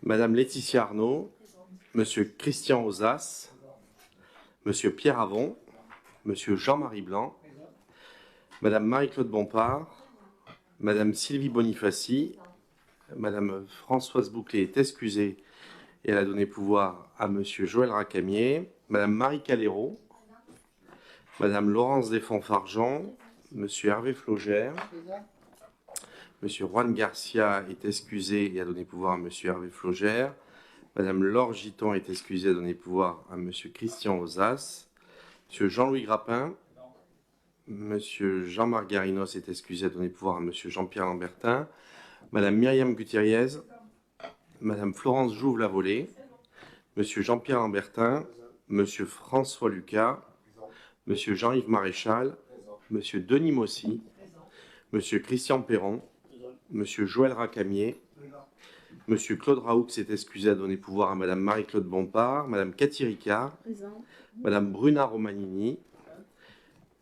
Madame Laetitia Arnaud, Monsieur Christian Ozas, Monsieur Pierre Avon, Monsieur Jean-Marie Blanc, Madame Marie-Claude Bompard, Madame Sylvie Bonifaci, Madame Françoise Bouclé est excusée et elle a donné pouvoir à Monsieur Joël Racamier, Madame Marie Calero, Madame Laurence Desfonds-Fargeon, Monsieur Hervé Flogère, Monsieur Juan Garcia est excusé et a donné pouvoir à Monsieur Hervé Flogère. Madame Laure Giton est excusée et a donné pouvoir à Monsieur Christian Ozas. Monsieur Jean-Louis Grappin. Monsieur Jean-Marc Garinos est excusé et a donné pouvoir à Monsieur Jean-Pierre Lambertin. Madame Myriam Gutierrez. Madame Florence Jouve-Lavolée. Monsieur Jean-Pierre Lambertin. Monsieur François Lucas. Monsieur Jean-Yves Maréchal. Monsieur Denis Mossy. Monsieur Christian Perron. Monsieur Joël Racamier, Monsieur Claude Raoux s'est excusé à donner pouvoir à Madame Marie-Claude Bompard, Madame Cathy Ricard, Madame Bruna Romanini,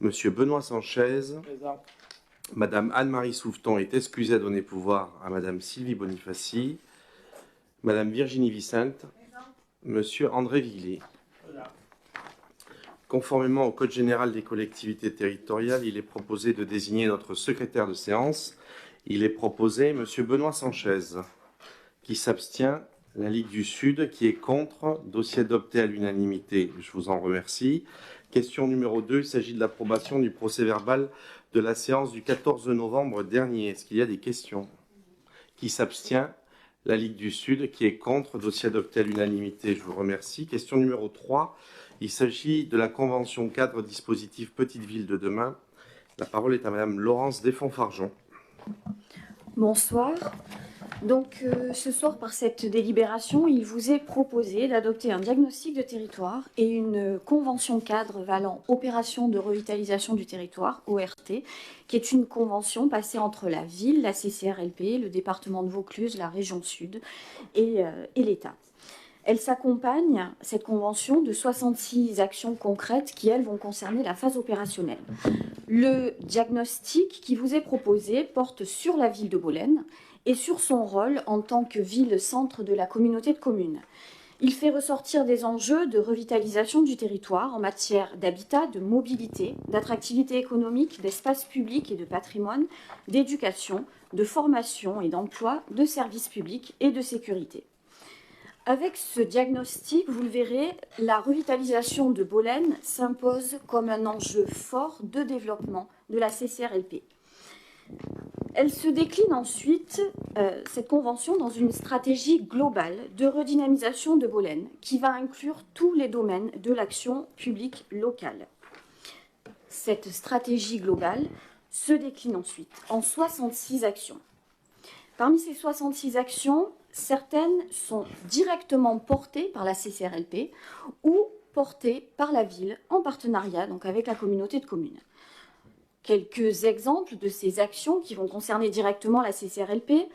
Monsieur Benoît Sanchez, Madame Anne-Marie Souveton est excusée à donner pouvoir à Madame Sylvie Bonifaci, Madame Virginie Vicente, Monsieur André Villiers. Conformément au Code général des collectivités territoriales, il est proposé de désigner notre secrétaire de séance. Il est proposé M. Benoît Sanchez, qui s'abstient, la Ligue du Sud, qui est contre, dossier adopté à l'unanimité, je vous en remercie. Question numéro 2, il s'agit de l'approbation du procès-verbal de la séance du 14 novembre dernier. Est-ce qu'il y a des questions? Qui s'abstient, la Ligue du Sud, qui est contre, dossier adopté à l'unanimité, je vous remercie. Question numéro 3, il s'agit de la convention cadre dispositif Petite Ville de demain. La parole est à Madame Laurence Desfonds-Fargeon. Bonsoir. Donc ce soir, par cette délibération, il vous est proposé d'adopter un diagnostic de territoire et une convention cadre valant opération de revitalisation du territoire, ORT, qui est une convention passée entre la ville, la CCRLP, le département de Vaucluse, la région Sud et l'État. Elle s'accompagne, cette convention, de 66 actions concrètes qui, elles, vont concerner la phase opérationnelle. Le diagnostic qui vous est proposé porte sur la ville de Bollène et sur son rôle en tant que ville-centre de la communauté de communes. Il fait ressortir des enjeux de revitalisation du territoire en matière d'habitat, de mobilité, d'attractivité économique, d'espace public et de patrimoine, d'éducation, de formation et d'emploi, de services publics et de sécurité. Avec ce diagnostic, vous le verrez, la revitalisation de Bollène s'impose comme un enjeu fort de développement de la CCRLP. Elle se décline ensuite, cette convention, dans une stratégie globale de redynamisation de Bollène qui va inclure tous les domaines de l'action publique locale. Cette stratégie globale se décline ensuite en 66 actions. Parmi ces 66 actions, certaines sont directement portées par la CCRLP ou portées par la ville en partenariat donc avec la communauté de communes. Quelques exemples de ces actions qui vont concerner directement la CCRLP: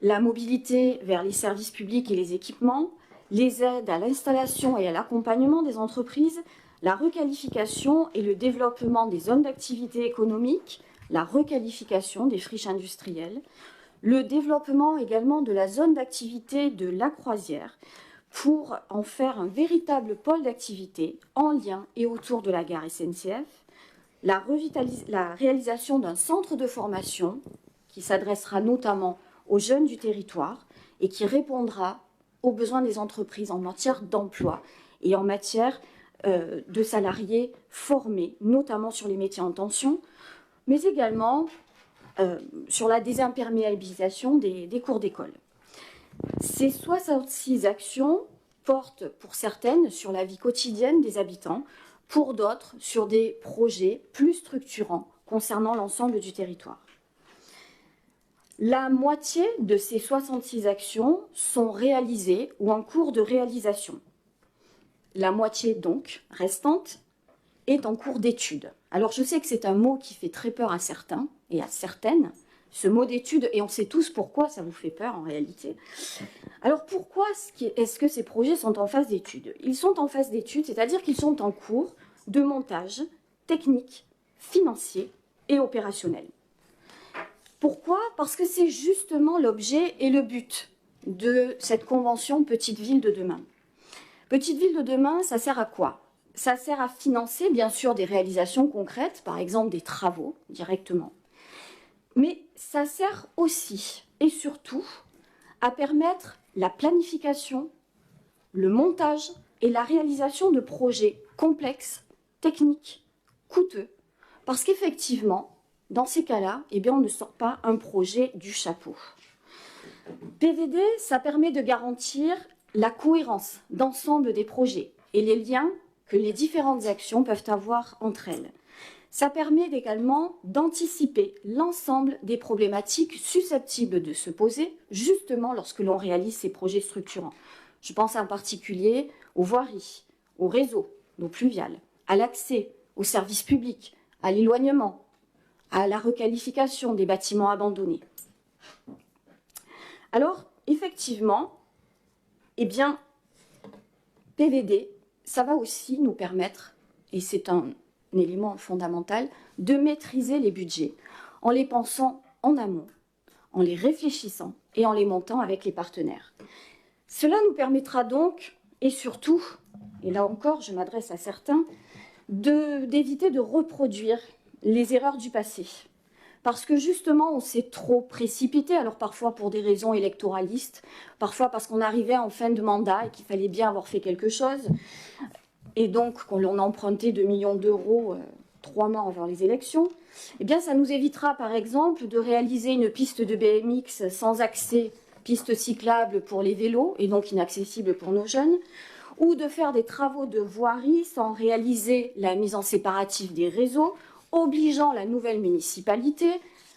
la mobilité vers les services publics et les équipements, les aides à l'installation et à l'accompagnement des entreprises, la requalification et le développement des zones d'activité économique, la requalification des friches industrielles, le développement également de la zone d'activité de La Croisière pour en faire un véritable pôle d'activité en lien et autour de la gare SNCF, la réalisation d'un centre de formation qui s'adressera notamment aux jeunes du territoire et qui répondra aux besoins des entreprises en matière d'emploi et en matière de salariés formés, notamment sur les métiers en tension, mais également sur la désimperméabilisation des cours d'école. Ces 66 actions portent pour certaines sur la vie quotidienne des habitants, pour d'autres sur des projets plus structurants concernant l'ensemble du territoire. La moitié de ces 66 actions sont réalisées ou en cours de réalisation. La moitié donc restante est en cours d'étude. Alors je sais que c'est un mot qui fait très peur à certains et à certaines, ce mot d'étude, et on sait tous pourquoi ça vous fait peur en réalité. Alors pourquoi est-ce que ces projets sont en phase d'étude? Ils sont en phase d'étude, c'est-à-dire qu'ils sont en cours de montage technique, financier et opérationnel. Pourquoi? Parce que c'est justement l'objet et le but de cette convention Petite Ville de demain. Petite Ville de demain, ça sert à quoi? Ça sert à financer, bien sûr, des réalisations concrètes, par exemple des travaux directement. Mais ça sert aussi et surtout à permettre la planification, le montage et la réalisation de projets complexes, techniques, coûteux. Parce qu'effectivement, dans ces cas-là, eh bien, on ne sort pas un projet du chapeau. PVD, ça permet de garantir la cohérence d'ensemble des projets et les liens que les différentes actions peuvent avoir entre elles. Ça permet également d'anticiper l'ensemble des problématiques susceptibles de se poser justement lorsque l'on réalise ces projets structurants. Je pense en particulier aux voiries, aux réseaux, l'eau pluviale, à l'accès aux services publics, à l'éloignement, à la requalification des bâtiments abandonnés. Alors, effectivement, eh bien, PVD, ça va aussi nous permettre, et c'est un élément fondamental, de maîtriser les budgets en les pensant en amont, en les réfléchissant et en les montant avec les partenaires. Cela nous permettra donc, et surtout, et là encore je m'adresse à certains, d'éviter de reproduire les erreurs du passé. Parce que justement, on s'est trop précipité, alors parfois pour des raisons électoralistes, parfois parce qu'on arrivait en fin de mandat et qu'il fallait bien avoir fait quelque chose, et donc qu'on a emprunté 2 millions d'euros 3 mois avant les élections, eh bien ça nous évitera par exemple de réaliser une piste de BMX sans accès, piste cyclable pour les vélos et donc inaccessible pour nos jeunes, ou de faire des travaux de voirie sans réaliser la mise en séparatif des réseaux, obligeant la nouvelle municipalité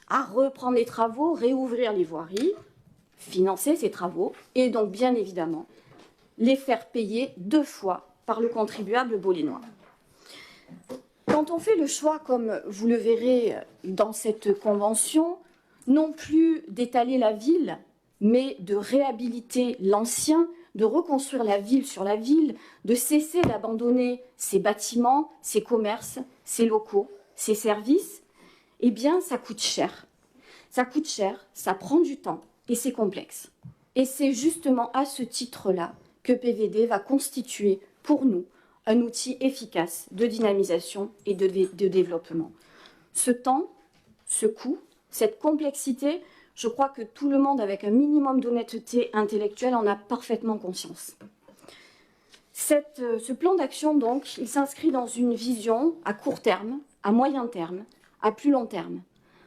à reprendre les travaux, réouvrir les voiries, financer ces travaux et donc bien évidemment les faire payer 2 fois par le contribuable bolénois. Quand on fait le choix, comme vous le verrez dans cette convention, non plus d'étaler la ville, mais de réhabiliter l'ancien, de reconstruire la ville sur la ville, de cesser d'abandonner ses bâtiments, ses commerces, ses locaux, ses services, eh bien, ça coûte cher. Ça coûte cher, ça prend du temps et c'est complexe. Et c'est justement à ce titre-là que PVD va constituer pour nous un outil efficace de dynamisation et de développement. Ce temps, ce coût, cette complexité, je crois que tout le monde, avec un minimum d'honnêteté intellectuelle, en a parfaitement conscience. Ce plan d'action, donc, il s'inscrit dans une vision à court terme, à moyen terme, à plus long terme.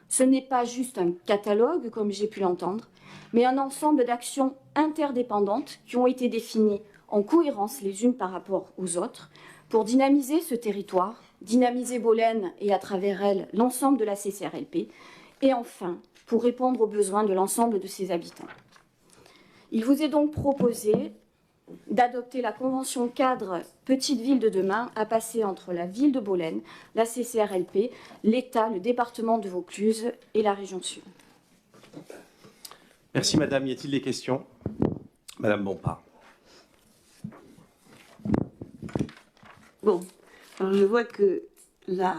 Ce n'est pas juste un catalogue, comme j'ai pu l'entendre, mais un ensemble d'actions interdépendantes qui ont été définies en cohérence les unes par rapport aux autres pour dynamiser ce territoire, dynamiser Bolène et à travers elle l'ensemble de la CCRLP, et enfin pour répondre aux besoins de l'ensemble de ses habitants. Il vous est donc proposé d'adopter la convention cadre Petite Ville de demain à passer entre la ville de Bolène, la CCRLP, l'État, le département de Vaucluse et la région Sud. Merci Madame. Y a-t-il des questions? Madame Bompard. Bon, alors je vois que la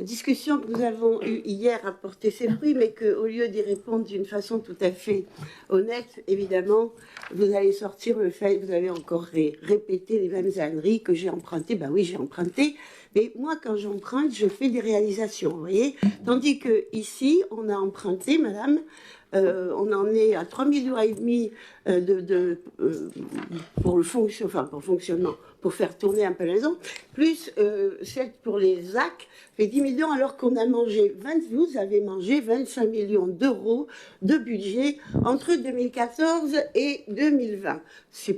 discussion que nous avons eue hier a porté ses fruits, mais qu'au lieu d'y répondre d'une façon tout à fait honnête, évidemment, vous allez sortir le fait, vous allez encore répéter les mêmes âneries que j'ai empruntées. Ben oui, j'ai emprunté, mais moi, quand j'emprunte, je fais des réalisations, vous voyez. Tandis que ici, on a emprunté, madame, on en est à 3,5 millions pour le fonctionnement, pour faire tourner un peu la maison, plus celle pour les AC fait 10 millions, alors qu'on a mangé, vous avez mangé 25 millions d'euros de budget entre 2014 et 2020. Ça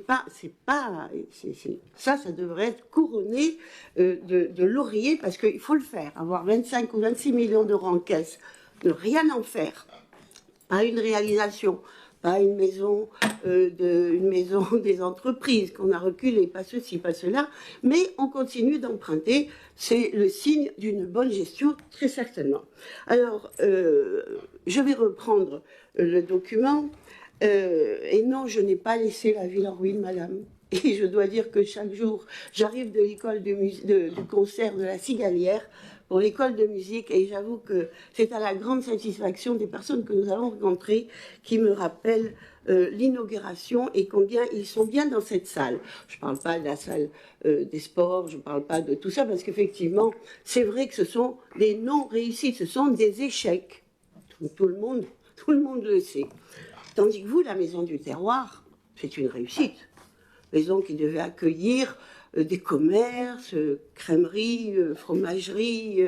devrait être couronné de laurier, parce qu'il faut le faire. Avoir 25 ou 26 millions d'euros en caisse, ne rien en faire, pas une réalisation, pas une maison des entreprises qu'on a reculé, pas ceci, pas cela, mais on continue d'emprunter. C'est le signe d'une bonne gestion, très certainement. Alors, je vais reprendre le document. Et non, je n'ai pas laissé la ville en ruine, madame. et je dois dire que chaque jour, j'arrive de l'école de concert de la Cigalière pour l'école de musique, et j'avoue que c'est à la grande satisfaction des personnes que nous avons rencontrées qui me rappellent l'inauguration et combien ils sont bien dans cette salle. Je ne parle pas de la salle des sports, je ne parle pas de tout ça, parce qu'effectivement, c'est vrai que ce sont des non-réussites, ce sont des échecs. Tout le monde le sait. Tandis que vous, la Maison du Terroir, c'est une réussite. Maison qui devait accueillir des commerces, crèmeries, fromageries,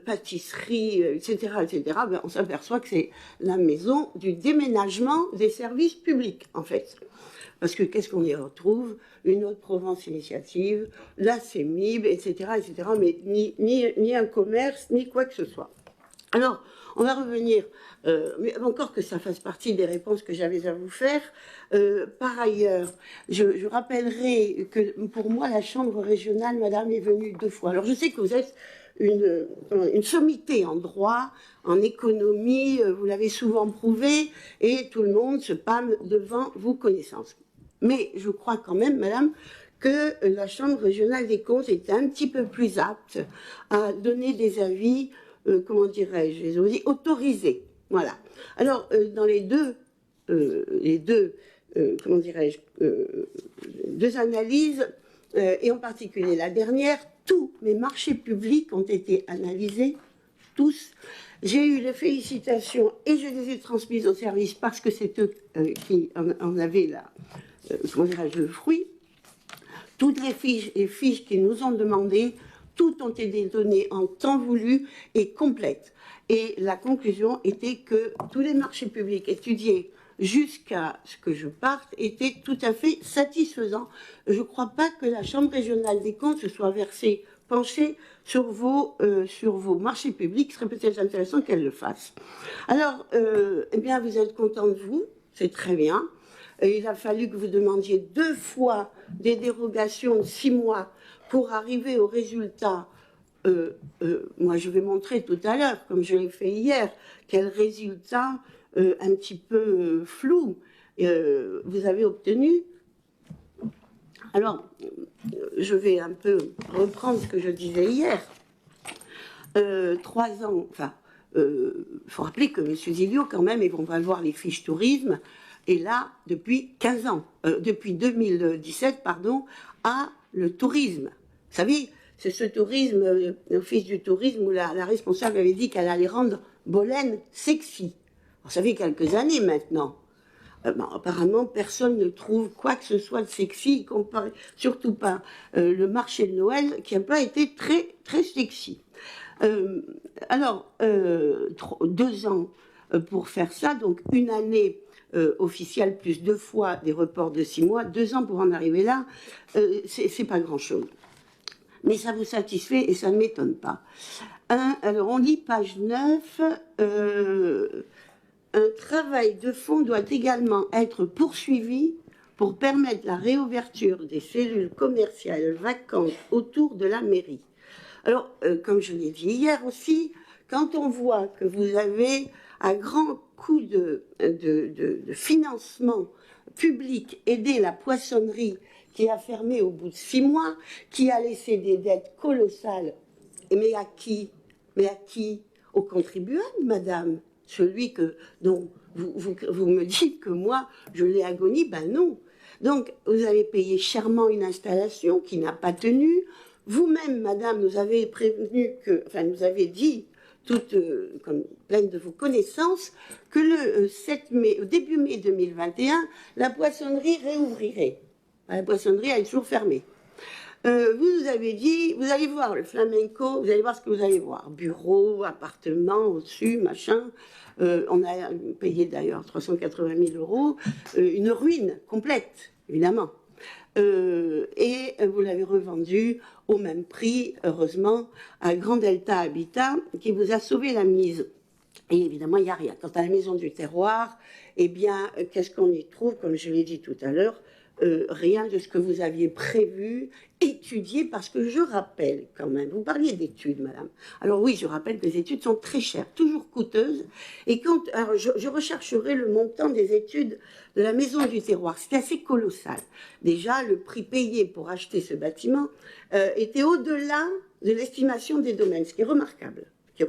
pâtisseries, etc., etc. Ben, on s'aperçoit que c'est la maison du déménagement des services publics, en fait. Parce que qu'est-ce qu'on y retrouve? Une autre Provence initiative, la CEMIB, etc., etc., mais ni un commerce, ni quoi que ce soit. Alors, on va revenir, mais encore que ça fasse partie des réponses que j'avais à vous faire. Par ailleurs, je rappellerai que pour moi, la Chambre régionale, madame, est venue 2 fois. Alors, je sais que vous êtes une sommité en droit, en économie, vous l'avez souvent prouvé, et tout le monde se pâme devant vos connaissances. Mais je crois quand même, madame, que la Chambre régionale des comptes est un petit peu plus apte à donner des avis, comment dirais-je, autorisés. Voilà. Alors, dans les deux comment dirais-je, deux analyses, et en particulier la dernière, tous mes marchés publics ont été analysés, tous. J'ai eu les félicitations et je les ai transmises au service parce que c'est eux qui en avaient comment dirais-je, le fruit. Toutes les fiches qu'ils nous ont demandées, toutes ont été données en temps voulu et complètes. Et la conclusion était que tous les marchés publics étudiés jusqu'à ce que je parte étaient tout à fait satisfaisants. Je ne crois pas que la Chambre régionale des comptes se soit penchée sur vos marchés publics. Ce serait peut-être intéressant qu'elle le fasse. Alors, eh bien, vous êtes content de vous, c'est très bien. Il a fallu que vous demandiez 2 fois des dérogations de 6 mois pour arriver au résultat. Moi, je vais montrer tout à l'heure, comme je l'ai fait hier, quel résultat un petit peu flou vous avez obtenu. Alors, je vais un peu reprendre ce que je disais hier. 3 ans, enfin, faut rappeler que M. Zilio, quand même, et on va voir les fiches tourisme, est là depuis 15 ans, depuis 2017, pardon, à le tourisme. Vous savez, c'est ce tourisme, l'office du tourisme, où la responsable avait dit qu'elle allait rendre Bolène sexy. Alors, ça fait quelques années maintenant. Bon, apparemment, personne ne trouve quoi que ce soit de sexy, surtout pas le marché de Noël, qui n'a pas été très, très sexy. Alors, 2 ans pour faire ça, donc 1 année officielle plus 2 fois des reports de 6 mois, 2 ans pour en arriver là, c'est pas grand-chose. Mais ça vous satisfait et ça ne m'étonne pas. Alors, on lit page 9. Un travail de fond doit également être poursuivi pour permettre la réouverture des cellules commerciales vacantes autour de la mairie. Alors, comme je l'ai dit hier aussi, quand on voit que vous avez à grand coup de financement public aidé la poissonnerie qui a fermé au bout de 6 mois, qui a laissé des dettes colossales, mais à qui? Aux contribuables, madame. Celui dont vous me dites que moi, je l'ai agonie, ben non. Donc, vous avez payé chèrement une installation qui n'a pas tenu. Vous-même, madame, nous avez nous avez dit, toute comme pleine de vos connaissances, que le 7 mai, au début mai 2021, la poissonnerie réouvrirait. La poissonnerie, elle est toujours fermée. Vous avez dit, vous allez voir le flamenco, vous allez voir ce que vous allez voir. Bureau, appartement, au-dessus, machin. On a payé d'ailleurs 380 000 €, une ruine complète, évidemment. Et vous l'avez revendu au même prix, heureusement, à Grand Delta Habitat, qui vous a sauvé la mise. Et évidemment, il n'y a rien. Quant à la maison du terroir, eh bien, qu'est-ce qu'on y trouve? Comme je l'ai dit tout à l'heure, rien de ce que vous aviez prévu, étudié, parce que je rappelle quand même, vous parliez d'études, madame. Alors oui, je rappelle que les études sont très chères, toujours coûteuses. Et quand, alors je rechercherai le montant des études de la maison du terroir, c'est assez colossal. Déjà, le prix payé pour acheter ce bâtiment était au-delà de l'estimation des domaines, ce qui est remarquable. Et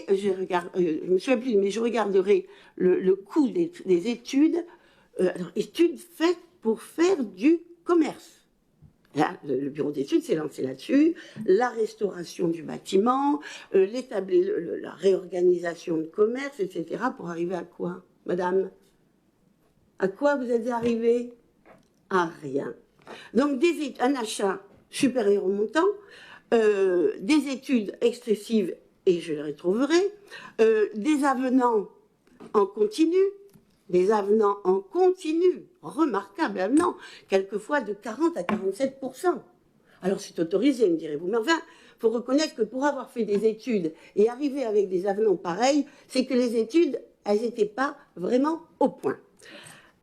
je regarde, je me souviens plus, mais je regarderai le coût des études. Alors, études faites pour faire du commerce. Là, le bureau d'études s'est lancé là-dessus, la restauration du bâtiment, la réorganisation de commerce, etc. Pour arriver à quoi, madame? À quoi vous êtes arrivé? À rien. Donc, un achat supérieur au montant, des études excessives, et je les retrouverai, des avenants en continu, remarquables avenants, quelquefois de 40 à 47%. Alors c'est autorisé, me direz-vous, mais enfin, il faut reconnaître que pour avoir fait des études et arriver avec des avenants pareils, c'est que les études, elles n'étaient pas vraiment au point.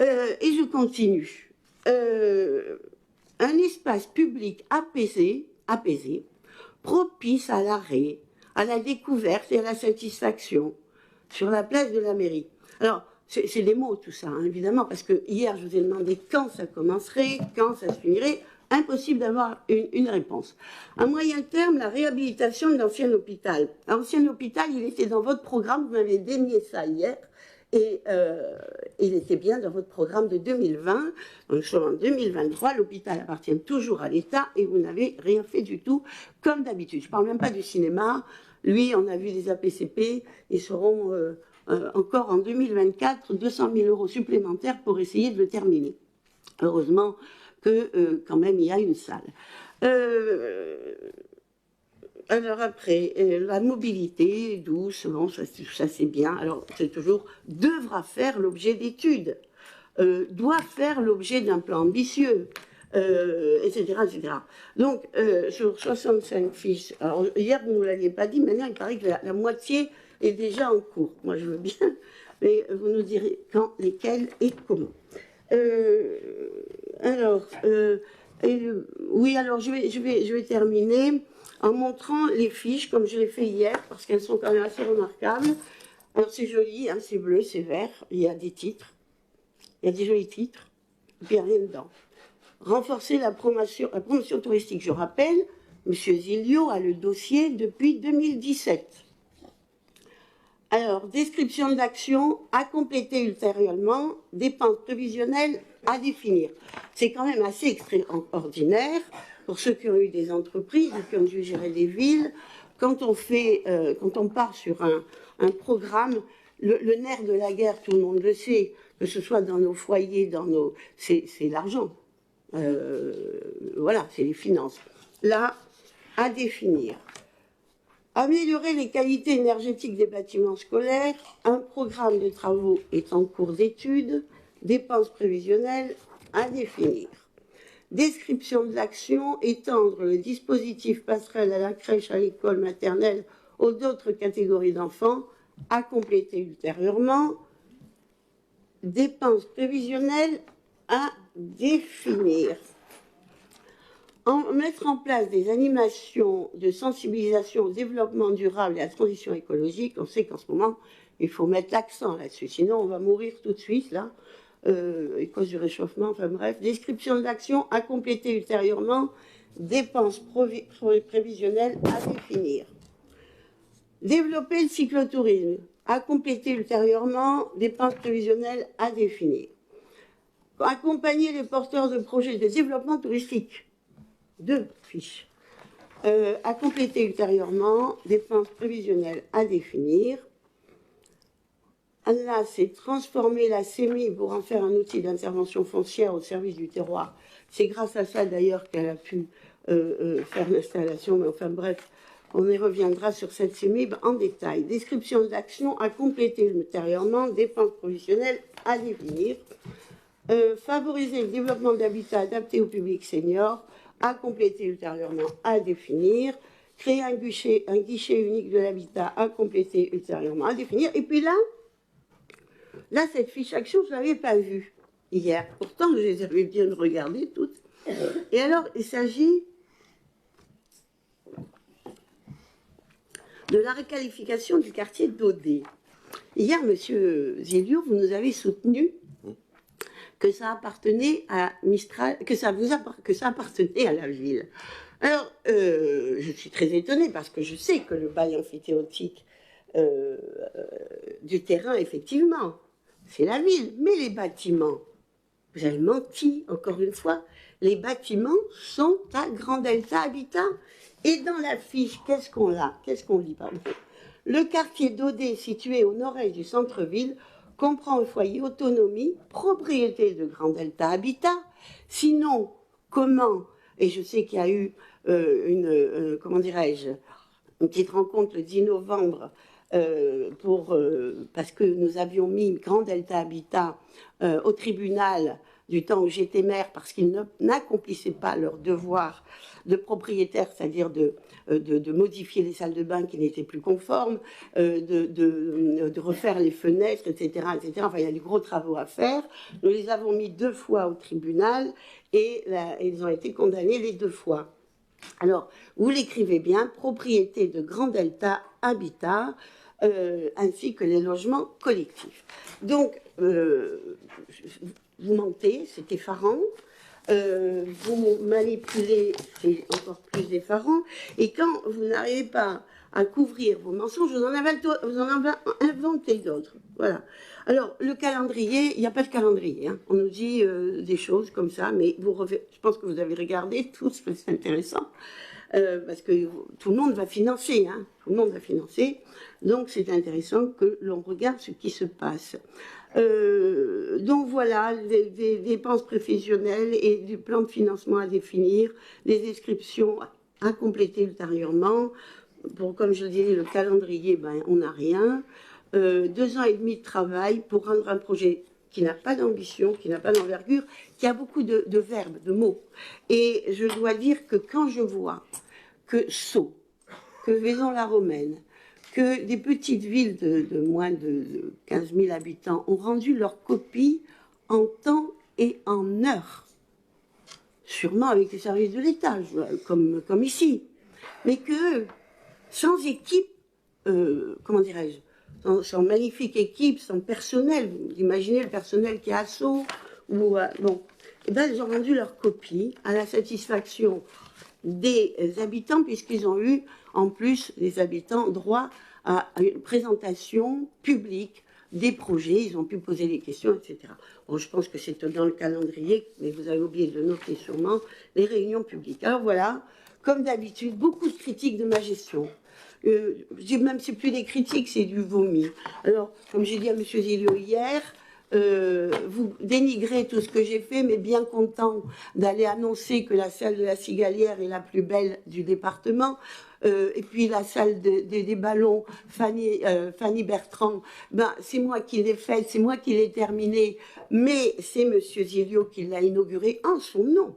Et je continue. Un espace public apaisé, propice à l'arrêt, à la découverte et à la satisfaction sur la place de la mairie. Alors, c'est des mots tout ça, hein, évidemment, parce que hier, je vous ai demandé quand ça commencerait, quand ça se finirait. Impossible d'avoir une réponse. À moyen terme, la réhabilitation de l'ancien hôpital. L'ancien hôpital, il était dans votre programme, vous m'avez dénié ça hier, et il était bien dans votre programme de 2020. Donc, nous sommes en 2023, l'hôpital appartient toujours à l'État et vous n'avez rien fait du tout, comme d'habitude. Je ne parle même pas du cinéma. Lui, on a vu des APCP, ils seront encore en 2024 200 000 € supplémentaires pour essayer de le terminer. Heureusement que quand même il y a une salle. Alors après, la mobilité douce, bon, ça c'est bien. Alors c'est toujours devra faire l'objet d'études, doit faire l'objet d'un plan ambitieux, etc., etc. Donc sur 65 fiches, alors hier vous ne nous l'aviez pas dit, maintenant il paraît que la moitié est déjà en cours. Moi je veux bien, mais vous nous direz quand, lesquels et comment. Oui, alors je vais terminer en montrant les fiches, comme je l'ai fait hier, parce qu'elles sont quand même assez remarquables. Alors c'est joli, hein, c'est bleu, c'est vert, il y a des titres, il y a des jolis titres, et puis il n'y a rien dedans. Renforcer la promotion touristique, je rappelle, M. Zilio a le dossier depuis 2017. Alors, description de l'action à compléter ultérieurement, dépenses prévisionnelles à définir. C'est quand même assez extraordinaire pour ceux qui ont eu des entreprises ou qui ont dû gérer des villes. Quand on part sur un programme, le nerf de la guerre, tout le monde le sait, que ce soit dans nos foyers, c'est l'argent. Voilà, c'est les finances. Là, à définir. Améliorer les qualités énergétiques des bâtiments scolaires, un programme de travaux est en cours d'étude, dépenses prévisionnelles à définir. Description de l'action, étendre le dispositif passerelle à la crèche, à l'école maternelle aux autres catégories d'enfants, à compléter ultérieurement. Dépenses prévisionnelles à définir. Mettre en place des animations de sensibilisation au développement durable et à la transition écologique. On sait qu'en ce moment, il faut mettre l'accent là-dessus, sinon on va mourir tout de suite, là, à cause du réchauffement, enfin bref. Description de l'action à compléter ultérieurement, dépenses prévisionnelles à définir. Développer le cyclotourisme, à compléter ultérieurement, dépenses prévisionnelles à définir. Accompagner les porteurs de projets de développement touristique. 2 fiches. À compléter ultérieurement, dépenses prévisionnelles à définir. Là, c'est transformer la CEMI pour en faire un outil d'intervention foncière au service du terroir. C'est grâce à ça d'ailleurs qu'elle a pu faire l'installation, mais enfin bref, on y reviendra sur cette CEMI en détail. Description d'action à compléter ultérieurement, dépenses prévisionnelles à définir. Favoriser le développement d'habitats adaptés au public senior, à compléter ultérieurement, à définir. créer un guichet unique de l'habitat à compléter ultérieurement, à définir. Et puis là, cette fiche action, je ne l'avais pas vue hier. Pourtant, je les avais bien regardées toutes. Et alors, il s'agit de la requalification du quartier d'Audet. Hier, monsieur Zilio, vous nous avez soutenu que ça appartenait à Mistral, que ça appartenait à la ville. Alors, je suis très étonnée parce que je sais que le bail amphithéotique du terrain, effectivement, c'est la ville. Mais les bâtiments, vous avez menti, encore une fois, les bâtiments sont à Grand Delta Habitat. Et dans la fiche, qu'est-ce qu'on a? Qu'est-ce qu'on lit, pardon? Le quartier d'Audet, situé au nord-est du centre-ville, comprend un foyer autonomie, propriété de Grand Delta Habitat. Sinon, comment? Et je sais qu'il y a eu comment dirais-je, une petite rencontre le 10 novembre parce que nous avions mis Grand Delta Habitat au tribunal du temps où j'étais maire parce qu'ils n'accomplissaient pas leur devoir de propriétaire, c'est-à-dire de modifier les salles de bain qui n'étaient plus conformes, de refaire les fenêtres, etc., etc. Enfin, il y a des gros travaux à faire. Nous les avons mis 2 fois au tribunal et ils ont été condamnés les 2 fois. Alors, vous l'écrivez bien, propriété de Grand Delta Habitat, ainsi que les logements collectifs. Donc, vous mentez, c'est effarant. Vous manipulez, c'est encore plus effarant. Et quand vous n'arrivez pas à couvrir vos mensonges, vous en avez inventé d'autres. Voilà. Alors, le calendrier, il n'y a pas de calendrier. Hein. On nous dit des choses comme ça, mais je pense que vous avez regardé tous, c'est intéressant. Parce que tout le monde va financer, hein, tout le monde va financer, donc c'est intéressant que l'on regarde ce qui se passe. Donc voilà, des dépenses prévisionnelles et du plan de financement à définir, les descriptions à compléter ultérieurement. Comme je le disais, le calendrier, on n'a rien. 2 ans et demi de travail pour rendre un projet qui n'a pas d'ambition, qui n'a pas d'envergure, qui a beaucoup de verbes, de mots. Et je dois dire que quand je vois que Sceaux, que Vaison-la-Romaine, que des petites villes de moins de 15 000 habitants ont rendu leur copie en temps et en heure, sûrement avec les services de l'État, comme ici, mais que sans équipe, comment dirais-je, sans magnifique équipe, sans personnel, vous imaginez le personnel qui est à Sceaux, ils ont rendu leur copie à la satisfaction des habitants, puisqu'ils ont eu, en plus, les habitants, droit à une présentation publique des projets, ils ont pu poser des questions, etc. Bon, je pense que c'est dans le calendrier, mais vous avez oublié de le noter sûrement, les réunions publiques. Alors voilà, comme d'habitude, beaucoup de critiques de ma gestion. Même c'est plus des critiques, c'est du vomi. Alors, comme j'ai dit à M. Zilio hier, vous dénigrez tout ce que j'ai fait, mais bien content d'aller annoncer que la salle de la Cigalière est la plus belle du département. Et puis la salle des ballons, Fanny Bertrand, c'est moi qui l'ai faite, c'est moi qui l'ai terminée, mais c'est M. Zilio qui l'a inaugurée en son nom.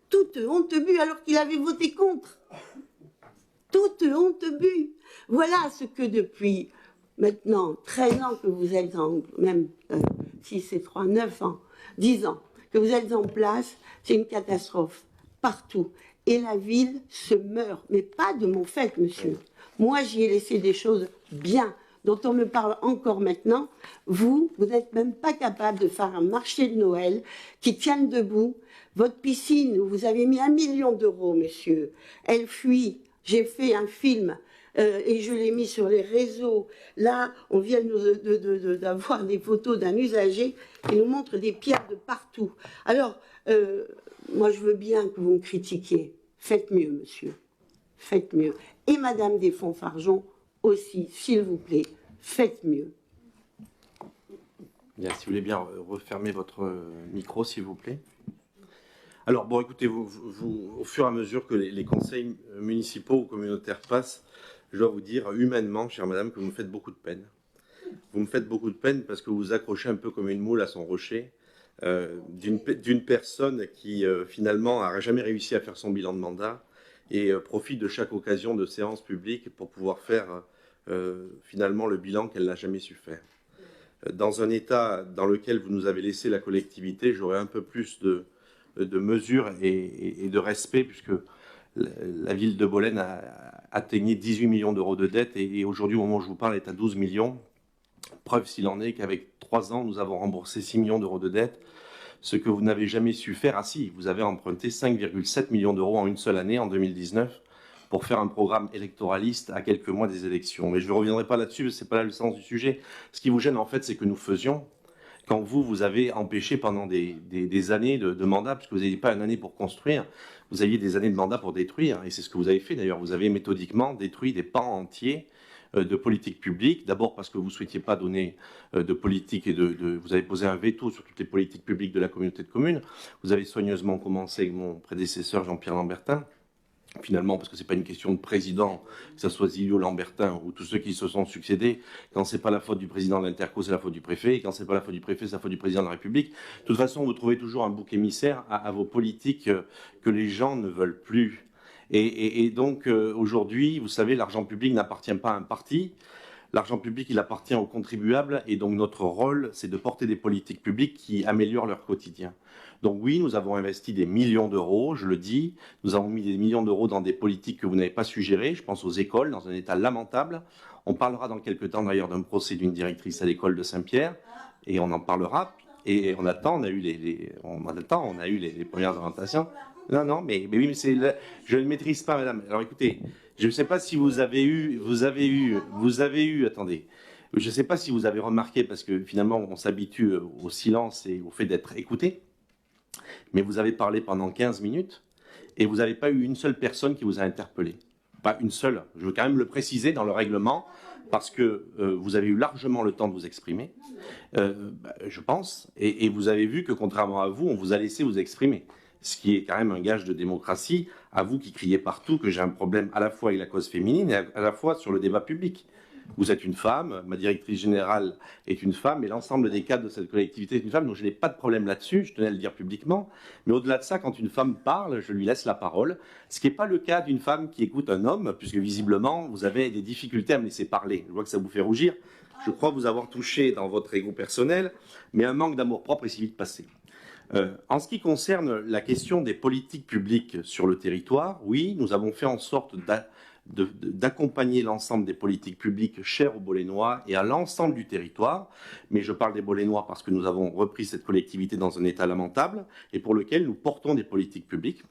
Toute honte bue, alors qu'il avait voté contre. Toute honte bue. Voilà ce que depuis maintenant 13 ans que vous êtes même 6 et 3, 9 ans, 10 ans, que vous êtes en place, c'est une catastrophe partout. Et la ville se meurt, mais pas de mon fait, monsieur. Moi, j'y ai laissé des choses bien, dont on me parle encore maintenant. Vous n'êtes même pas capable de faire un marché de Noël qui tienne debout. Votre piscine, où vous avez mis 1 million d'euros, monsieur, elle fuit. J'ai fait un film et je l'ai mis sur les réseaux. Là, on vient d'avoir des photos d'un usager qui nous montre des pierres de partout. Alors, moi, je veux bien que vous me critiquiez. Faites mieux, monsieur. Faites mieux. Et Madame Desfonds-Fargeon aussi, s'il vous plaît, faites mieux. Bien, si vous voulez bien refermer votre micro, s'il vous plaît. Alors, bon, écoutez, au fur et à mesure que les conseils municipaux ou communautaires passent, je dois vous dire humainement, chère madame, que vous me faites beaucoup de peine. Vous me faites beaucoup de peine parce que vous vous accrochez un peu comme une moule à son rocher d'une personne qui, finalement, n'a jamais réussi à faire son bilan de mandat et profite de chaque occasion de séance publique pour pouvoir faire finalement le bilan qu'elle n'a jamais su faire. Dans un état dans lequel vous nous avez laissé la collectivité, j'aurais un peu plus de mesure et de respect, puisque la ville de Bolène a atteigné 18 millions d'euros de dette et aujourd'hui, au moment où je vous parle, est à 12 millions. Preuve s'il en est qu'avec 3 ans, nous avons remboursé 6 millions d'euros de dette, ce que vous n'avez jamais su faire. Ah si, vous avez emprunté 5,7 millions d'euros en une seule année, en 2019, pour faire un programme électoraliste à quelques mois des élections. Mais je ne reviendrai pas là-dessus, ce n'est pas là le sens du sujet. Ce qui vous gêne, en fait, c'est que nous faisions, quand vous avez empêché pendant des années de mandat, puisque vous n'aviez pas une année pour construire, vous aviez des années de mandat pour détruire, et c'est ce que vous avez fait d'ailleurs. Vous avez méthodiquement détruit des pans entiers de politique publique, d'abord parce que vous ne souhaitiez pas donner de politique et vous avez posé un veto sur toutes les politiques publiques de la communauté de communes. Vous avez soigneusement commencé avec mon prédécesseur Jean-Pierre Lambertin, finalement, parce que ce n'est pas une question de président, que ce soit Zilio, Lambertin ou tous ceux qui se sont succédés. Quand ce n'est pas la faute du président de l'Interco, c'est la faute du préfet. Et quand ce n'est pas la faute du préfet, c'est la faute du président de la République. De toute façon, vous trouvez toujours un bouc émissaire à vos politiques que les gens ne veulent plus. Et donc, aujourd'hui, vous savez, l'argent public n'appartient pas à un parti. L'argent public, il appartient aux contribuables. Et donc, notre rôle, c'est de porter des politiques publiques qui améliorent leur quotidien. Donc oui, nous avons investi des millions d'euros, je le dis. Nous avons mis des millions d'euros dans des politiques que vous n'avez pas su gérer. Je pense aux écoles, dans un état lamentable. On parlera dans quelques temps, d'ailleurs, d'un procès d'une directrice à l'école de Saint-Pierre. Et on en parlera. Et on attend, on a eu les premières orientations. Non, mais oui, mais je ne maîtrise pas, madame. Alors écoutez, je ne sais pas si vous avez eu, attendez, je ne sais pas si vous avez remarqué, parce que finalement, on s'habitue au silence et au fait d'être écouté, mais vous avez parlé pendant 15 minutes et vous n'avez pas eu une seule personne qui vous a interpellé. Pas une seule. Je veux quand même le préciser dans le règlement, parce que vous avez eu largement le temps de vous exprimer, je pense, et vous avez vu que contrairement à vous, on vous a laissé vous exprimer. Ce qui est quand même un gage de démocratie, à vous qui criez partout que j'ai un problème à la fois avec la cause féminine et à la fois sur le débat public. Vous êtes une femme, ma directrice générale est une femme, et l'ensemble des cadres de cette collectivité est une femme, donc je n'ai pas de problème là-dessus, je tenais à le dire publiquement. Mais au-delà de ça, quand une femme parle, je lui laisse la parole, ce qui n'est pas le cas d'une femme qui écoute un homme, puisque visiblement, vous avez des difficultés à me laisser parler. Je vois que ça vous fait rougir. Je crois vous avoir touché dans votre ego personnel, mais un manque d'amour-propre est si vite passé. En ce qui concerne la question des politiques publiques sur le territoire, oui, nous avons fait en sorte d'accompagner l'ensemble des politiques publiques chères aux Bolénois et à l'ensemble du territoire. Mais je parle des Bolénois parce que nous avons repris cette collectivité dans un état lamentable et pour lequel nous portons des politiques publiques.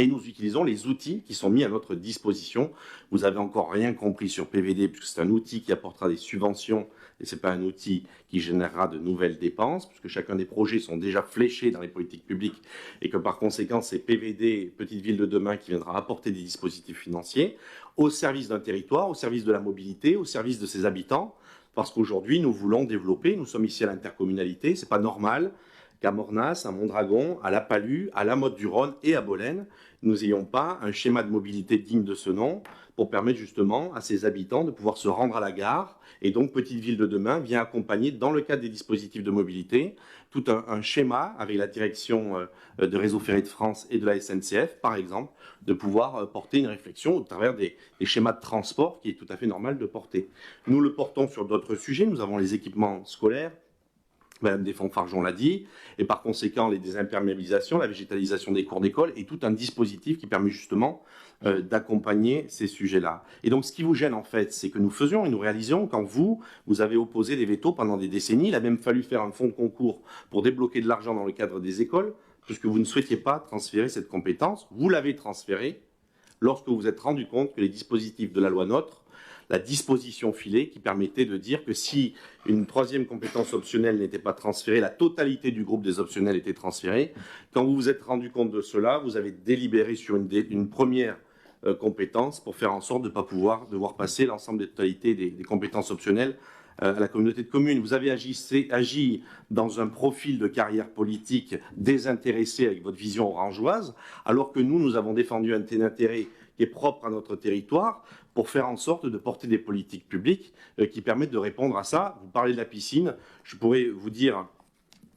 Et nous utilisons les outils qui sont mis à notre disposition. Vous n'avez encore rien compris sur PVD, puisque c'est un outil qui apportera des subventions, et ce n'est pas un outil qui générera de nouvelles dépenses, puisque chacun des projets sont déjà fléchés dans les politiques publiques, et que par conséquent, c'est PVD, Petite Ville de demain, qui viendra apporter des dispositifs financiers au service d'un territoire, au service de la mobilité, au service de ses habitants, parce qu'aujourd'hui, nous voulons développer, nous sommes ici à l'intercommunalité, ce n'est pas normal qu'à Mornas, à Mondragon, à La Palue, à La Motte-du-Rhône et à Bolène, nous n'ayons pas un schéma de mobilité digne de ce nom pour permettre justement à ses habitants de pouvoir se rendre à la gare. Et donc, Petite Ville de demain vient accompagner, dans le cadre des dispositifs de mobilité, tout un schéma avec la direction de Réseau Ferré de France et de la SNCF, par exemple, de pouvoir porter une réflexion au travers des schémas de transport qui est tout à fait normal de porter. Nous le portons sur d'autres sujets. Nous avons les équipements scolaires, Madame Desfonds-Fargeon l'a dit, et par conséquent les désimperméabilisations, la végétalisation des cours d'école et tout un dispositif qui permet justement d'accompagner ces sujets-là. Et donc ce qui vous gêne en fait, c'est que nous faisions et nous réalisions quand vous avez opposé des vétos pendant des décennies. Il a même fallu faire un fonds de concours pour débloquer de l'argent dans le cadre des écoles, puisque vous ne souhaitiez pas transférer cette compétence. Vous l'avez transférée lorsque vous vous êtes rendu compte que les dispositifs de la loi NOTRe, la disposition filée qui permettait de dire que si une troisième compétence optionnelle n'était pas transférée, la totalité du groupe des optionnels était transférée. Quand vous vous êtes rendu compte de cela, vous avez délibéré sur une première compétence pour faire en sorte de ne pas devoir passer l'ensemble des totalités des compétences optionnelles à la communauté de communes. Vous avez agi dans un profil de carrière politique désintéressé avec votre vision orangeoise, alors que nous avons défendu un intérêt qui est propre à notre territoire, pour faire en sorte de porter des politiques publiques qui permettent de répondre à ça. Vous parlez de la piscine, je pourrais vous dire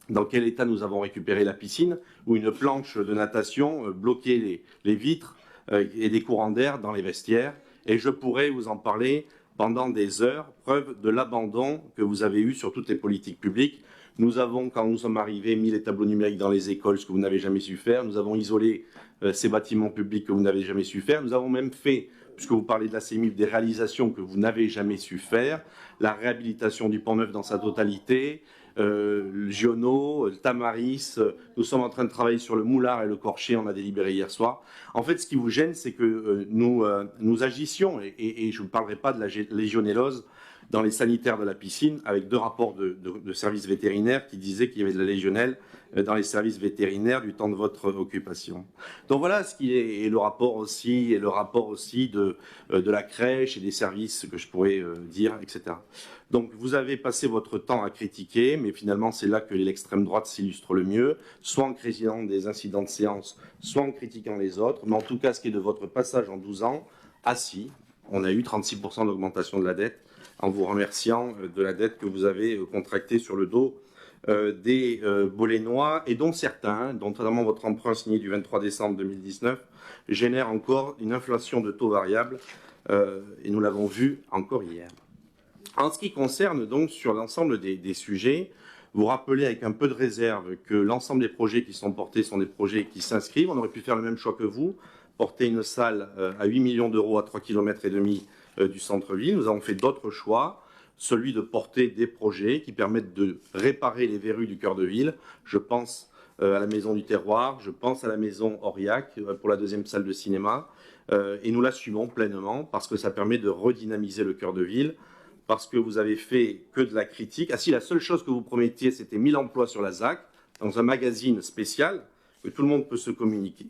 dans quel état nous avons récupéré la piscine, où une planche de natation bloquait les vitres et des courants d'air dans les vestiaires. Et je pourrais vous en parler pendant des heures, preuve de l'abandon que vous avez eu sur toutes les politiques publiques. Nous avons, quand nous sommes arrivés, mis les tableaux numériques dans les écoles, ce que vous n'avez jamais su faire. Nous avons isolé ces bâtiments publics que vous n'avez jamais su faire. Nous avons même fait, puisque vous parlez de la CEMIF, des réalisations que vous n'avez jamais su faire. La réhabilitation du Pont-Neuf dans sa totalité, le Giono, le Tamaris. Nous sommes en train de travailler sur le Moulard et le Corchet, on a délibéré hier soir. En fait, ce qui vous gêne, c'est que nous agissions, et je ne vous parlerai pas de la légionellose dans les sanitaires de la piscine, avec 2 rapports de services vétérinaires qui disaient qu'il y avait de la légionelle dans les services vétérinaires du temps de votre occupation. Donc voilà ce qui est, et le rapport aussi de la crèche et des services que je pourrais dire, etc. Donc vous avez passé votre temps à critiquer, mais finalement c'est là que l'extrême droite s'illustre le mieux, soit en créant des incidents de séance, soit en critiquant les autres, mais en tout cas ce qui est de votre passage en 12 ans, si, on a eu 36% d'augmentation de la dette, en vous remerciant de la dette que vous avez contractée sur le dos des Bolénois, et dont certains, dont notamment votre emprunt signé du 23 décembre 2019, génère encore une inflation de taux variables, et nous l'avons vu encore hier. En ce qui concerne donc sur l'ensemble des sujets, vous rappelez avec un peu de réserve que l'ensemble des projets qui sont portés sont des projets qui s'inscrivent. On aurait pu faire le même choix que vous, porter une salle à 8 millions d'euros à 3,5 km du centre-ville. Nous avons fait d'autres choix, celui de porter des projets qui permettent de réparer les verrues du cœur de ville. Je pense à la Maison du Terroir, je pense à la Maison Aurillac pour la 2e salle de cinéma, et nous l'assumons pleinement parce que ça permet de redynamiser le cœur de ville, parce que vous avez fait que de la critique. Ah si, la seule chose que vous promettiez, c'était 1000 emplois sur la ZAC, dans un magazine spécial, que tout le monde peut se communiquer,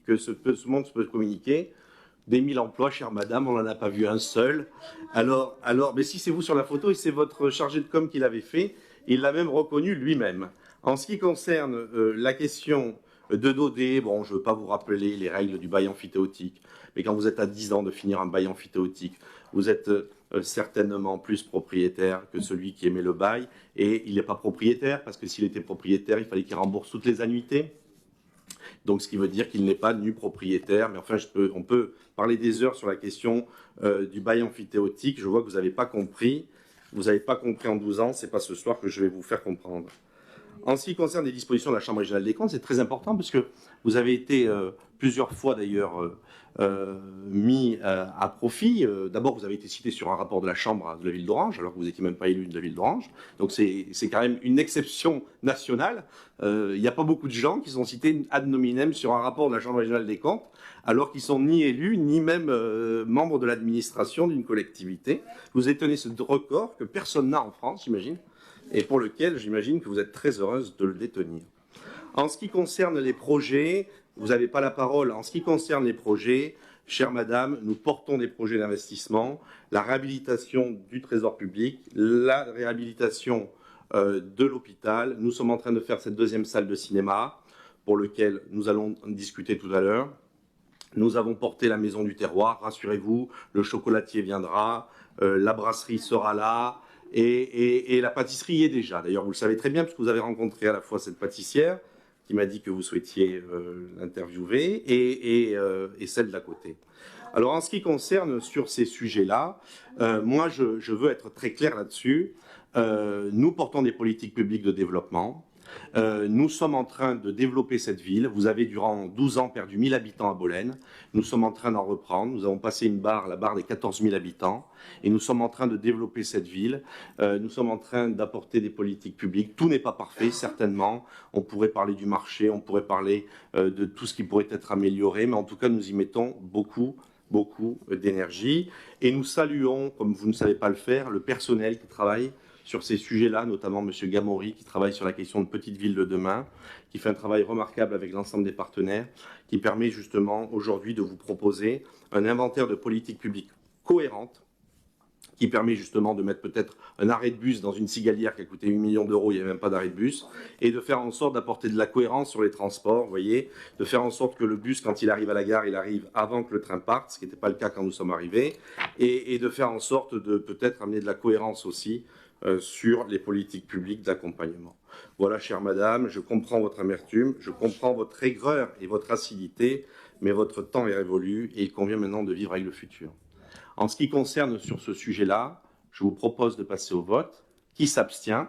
Des 1000 emplois, chère madame, on n'en a pas vu un seul. Alors, mais si c'est vous sur la photo, et c'est votre chargé de com qui l'avait fait, il l'a même reconnu lui-même. En ce qui concerne la question de Daudet, bon, je ne veux pas vous rappeler les règles du bail amphithéotique, mais quand vous êtes à 10 ans de finir un bail amphithéotique, vous êtes certainement plus propriétaire que celui qui émet le bail, et il n'est pas propriétaire, parce que s'il était propriétaire, il fallait qu'il rembourse toutes les annuités. Donc, ce qui veut dire qu'il n'est pas nu propriétaire. Mais enfin, on peut parler des heures sur la question du bail amphithéotique. Je vois que vous n'avez pas compris. Vous n'avez pas compris en 12 ans. Ce n'est pas ce soir que je vais vous faire comprendre. En ce qui concerne les dispositions de la Chambre régionale des comptes, c'est très important parce que vous avez été plusieurs fois d'ailleurs mis à profit. D'abord, vous avez été cité sur un rapport de la Chambre de la ville d'Orange, alors que vous n'étiez même pas élu de la ville d'Orange. Donc c'est quand même une exception nationale. Il n'y a pas beaucoup de gens qui sont cités ad nominem sur un rapport de la Chambre régionale des comptes, alors qu'ils sont ni élus, ni même membres de l'administration d'une collectivité. Vous avez tenu ce record que personne n'a en France, j'imagine, et pour lequel j'imagine que vous êtes très heureuse de le détenir. En ce qui concerne les projets, vous n'avez pas la parole. En ce qui concerne les projets, chère madame, nous portons des projets d'investissement, la réhabilitation du trésor public, la réhabilitation de l'hôpital. Nous sommes en train de faire cette 2e salle de cinéma, pour lequel nous allons discuter tout à l'heure. Nous avons porté la Maison du Terroir, rassurez-vous, le chocolatier viendra, la brasserie sera là, et la pâtisserie y est déjà. D'ailleurs, vous le savez très bien, puisque vous avez rencontré à la fois cette pâtissière, qui m'a dit que vous souhaitiez l'interviewer, et celle d'à côté. Alors, en ce qui concerne sur ces sujets-là, moi, je veux être très clair là-dessus. Nous portons des politiques publiques de développement. Nous sommes en train de développer cette ville. Vous avez durant 12 ans perdu 1000 habitants à Bolène. Nous sommes en train d'en reprendre. Nous avons passé la barre des 14 000 habitants. Et nous sommes en train de développer cette ville. Nous sommes en train d'apporter des politiques publiques. Tout n'est pas parfait, certainement. On pourrait parler du marché, on pourrait parler de tout ce qui pourrait être amélioré. Mais en tout cas, nous y mettons beaucoup d'énergie. Et nous saluons, comme vous ne savez pas le faire, le personnel qui travaille sur ces sujets-là, notamment M. Gamory, qui travaille sur la question de Petite Ville de demain, qui fait un travail remarquable avec l'ensemble des partenaires, qui permet justement aujourd'hui de vous proposer un inventaire de politiques publiques cohérentes, qui permet justement de mettre peut-être un arrêt de bus dans une cigalière qui a coûté 8 millions d'euros, il n'y avait même pas d'arrêt de bus, et de faire en sorte d'apporter de la cohérence sur les transports, vous voyez, de faire en sorte que le bus, quand il arrive à la gare, il arrive avant que le train parte, ce qui n'était pas le cas quand nous sommes arrivés, et de faire en sorte de peut-être amener de la cohérence aussi sur les politiques publiques d'accompagnement. Voilà, chère madame, je comprends votre amertume, je comprends votre aigreur et votre acidité, mais votre temps est révolu et il convient maintenant de vivre avec le futur. En ce qui concerne sur ce sujet-là, je vous propose de passer au vote. Qui s'abstient?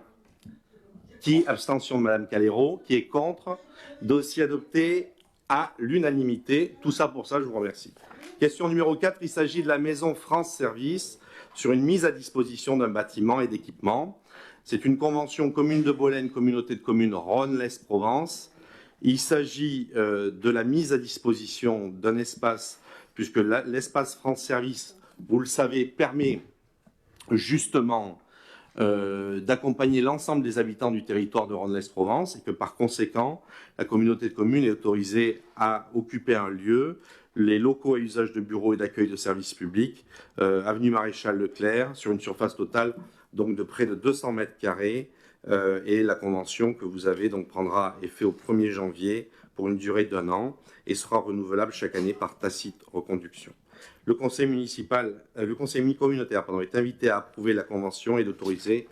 Qui? Abstention de madame Calero. Qui est contre? Dossier adopté à l'unanimité. Tout ça pour ça, je vous remercie. Question numéro 4, il s'agit de la maison France Service sur une mise à disposition d'un bâtiment et d'équipement. C'est une convention commune de Bolène, communauté de communes Rhône-Lez-Provence. Il s'agit de la mise à disposition d'un espace, puisque l'espace France Service, vous le savez, permet justement d'accompagner l'ensemble des habitants du territoire de Rhône-Lez-Provence et que par conséquent, la communauté de communes est autorisée à occuper un lieu, les locaux à usage de bureaux et d'accueil de services publics, avenue Maréchal Leclerc, sur une surface totale donc de près de 200 mètres carrés, et la convention que vous avez donc prendra effet au 1er janvier pour une durée d'1 an et sera renouvelable chaque année par tacite reconduction. Le conseil communautaire est invité à approuver la convention et d'autoriser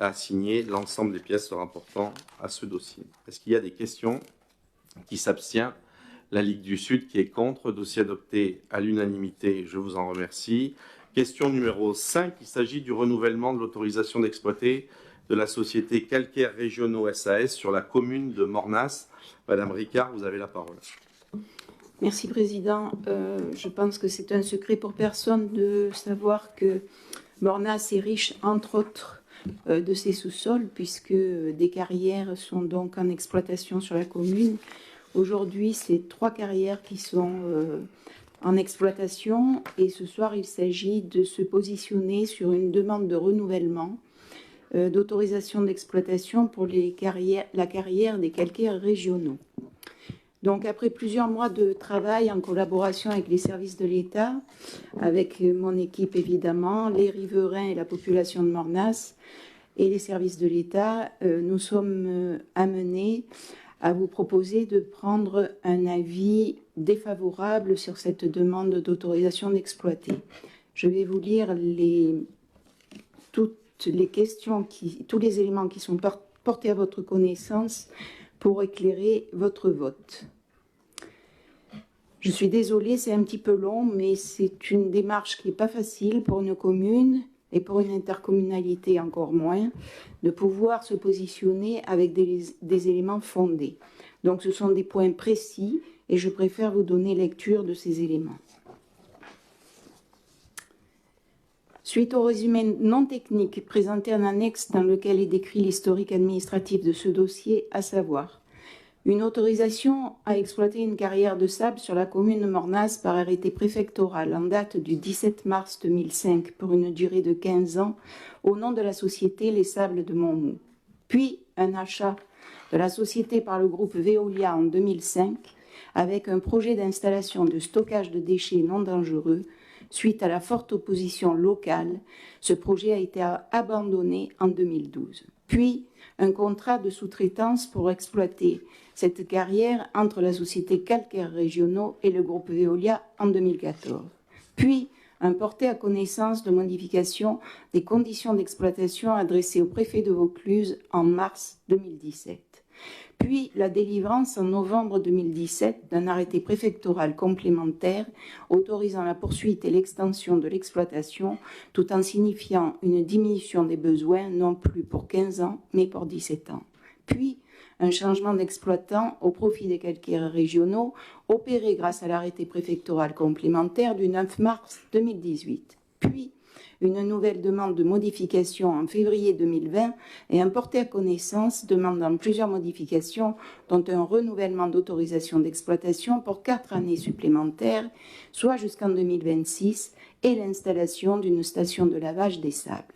à signer l'ensemble des pièces se rapportant à ce dossier. Est-ce qu'il y a des questions? Qui s'abstient? La Ligue du Sud qui est contre. Dossier adopté à l'unanimité, je vous en remercie. Question numéro 5, il s'agit du renouvellement de l'autorisation d'exploiter de la société Calcaires Régionaux SAS sur la commune de Mornas. Madame Ricard, vous avez la parole. Merci, Président. Je pense que c'est un secret pour personne de savoir que Mornas est riche, entre autres, de ses sous-sols, puisque des carrières sont donc en exploitation sur la commune. Aujourd'hui, c'est 3 carrières qui sont en exploitation et ce soir, il s'agit de se positionner sur une demande de renouvellement d'autorisation d'exploitation pour la carrière des calcaires régionaux. Donc, après plusieurs mois de travail en collaboration avec les services de l'État, avec mon équipe évidemment, les riverains et la population de Mornas et les services de l'État, nous sommes amenés à vous proposer de prendre un avis défavorable sur cette demande d'autorisation d'exploiter. Je vais vous lire toutes les questions, tous les éléments qui sont portés à votre connaissance pour éclairer votre vote. Je suis désolée, c'est un petit peu long, mais c'est une démarche qui n'est pas facile pour une commune et pour une intercommunalité encore moins, de pouvoir se positionner avec des éléments fondés. Donc ce sont des points précis et je préfère vous donner lecture de ces éléments. Suite au résumé non technique présenté en annexe dans lequel est décrit l'historique administratif de ce dossier, à savoir une autorisation à exploiter une carrière de sable sur la commune de Mornas par arrêté préfectoral en date du 17 mars 2005 pour une durée de 15 ans au nom de la société Les Sables de Montmou. Puis un achat de la société par le groupe Veolia en 2005 avec un projet d'installation de stockage de déchets non dangereux. Suite à la forte opposition locale, ce projet a été abandonné en 2012. Puis un contrat de sous-traitance pour exploiter cette carrière entre la société Calcaires Régionaux et le groupe Veolia en 2014. Puis un porté à connaissance de modification des conditions d'exploitation adressé au préfet de Vaucluse en mars 2017. Puis la délivrance en novembre 2017 d'un arrêté préfectoral complémentaire autorisant la poursuite et l'extension de l'exploitation tout en signifiant une diminution des besoins non plus pour 15 ans mais pour 17 ans. Puis un changement d'exploitant au profit des calcaires régionaux opéré grâce à l'arrêté préfectoral complémentaire du 9 mars 2018. Puis une nouvelle demande de modification en février 2020 et un porté à connaissance demandant plusieurs modifications, dont un renouvellement d'autorisation d'exploitation pour 4 années supplémentaires, soit jusqu'en 2026, et l'installation d'une station de lavage des sables.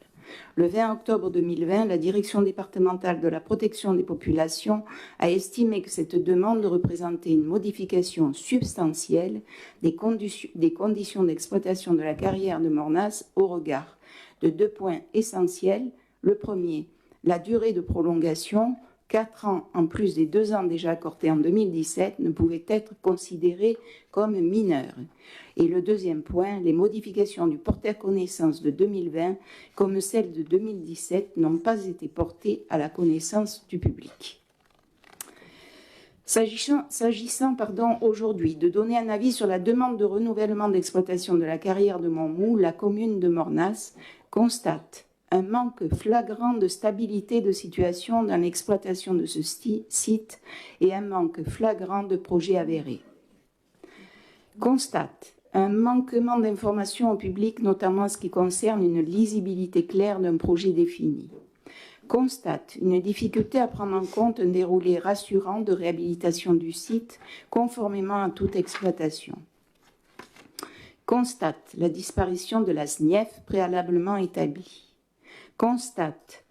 Le 20 octobre 2020, la Direction départementale de la protection des populations a estimé que cette demande représentait une modification substantielle des conditions d'exploitation de la carrière de Mornas au regard de 2 points essentiels. Le premier, la durée de prolongation, 4 ans en plus des 2 ans déjà accordés en 2017 ne pouvaient être considérés comme mineurs. Et le deuxième point, les modifications du porté à connaissance de 2020, comme celles de 2017, n'ont pas été portées à la connaissance du public. S'agissant aujourd'hui de donner un avis sur la demande de renouvellement d'exploitation de la carrière de Montmou, la commune de Mornas constate un manque flagrant de stabilité de situation dans l'exploitation de ce site et un manque flagrant de projets avérés. Constate un manquement d'information au public, notamment en ce qui concerne une lisibilité claire d'un projet défini. Constate une difficulté à prendre en compte un déroulé rassurant de réhabilitation du site, conformément à toute exploitation. Constate la disparition de la SNIEF préalablement établie. Constate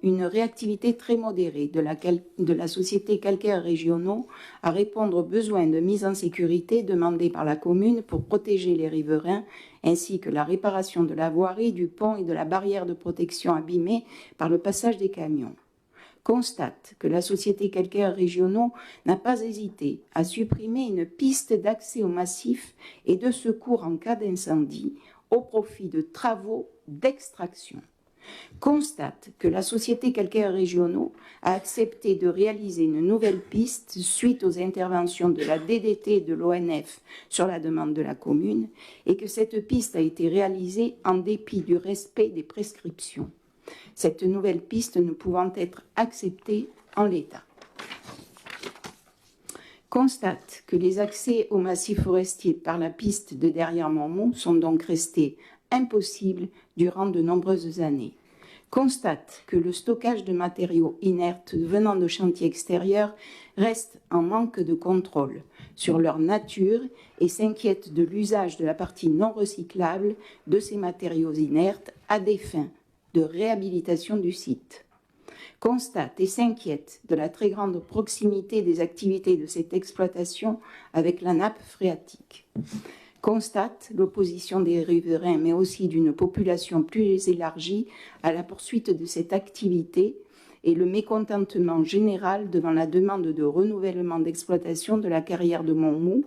une réactivité très modérée de la société Calcaires Régionaux à répondre aux besoins de mise en sécurité demandés par la commune pour protéger les riverains, ainsi que la réparation de la voirie, du pont et de la barrière de protection abîmée par le passage des camions. Constate que la société Calcaires Régionaux n'a pas hésité à supprimer une piste d'accès au massif et de secours en cas d'incendie au profit de travaux d'extraction. Constate que la société Calcaires Régionaux a accepté de réaliser une nouvelle piste suite aux interventions de la DDT et de l'ONF sur la demande de la commune et que cette piste a été réalisée en dépit du respect des prescriptions. Cette nouvelle piste ne pouvant être acceptée en l'état. Constate que les accès au massif forestier par la piste de derrière Montmou sont donc restés impossibles durant de nombreuses années. Constate que le stockage de matériaux inertes venant de chantiers extérieurs reste en manque de contrôle sur leur nature et s'inquiète de l'usage de la partie non recyclable de ces matériaux inertes à des fins de réhabilitation du site. Constate et s'inquiète de la très grande proximité des activités de cette exploitation avec la nappe phréatique. Constate l'opposition des riverains, mais aussi d'une population plus élargie à la poursuite de cette activité et le mécontentement général devant la demande de renouvellement d'exploitation de la carrière de Montmou,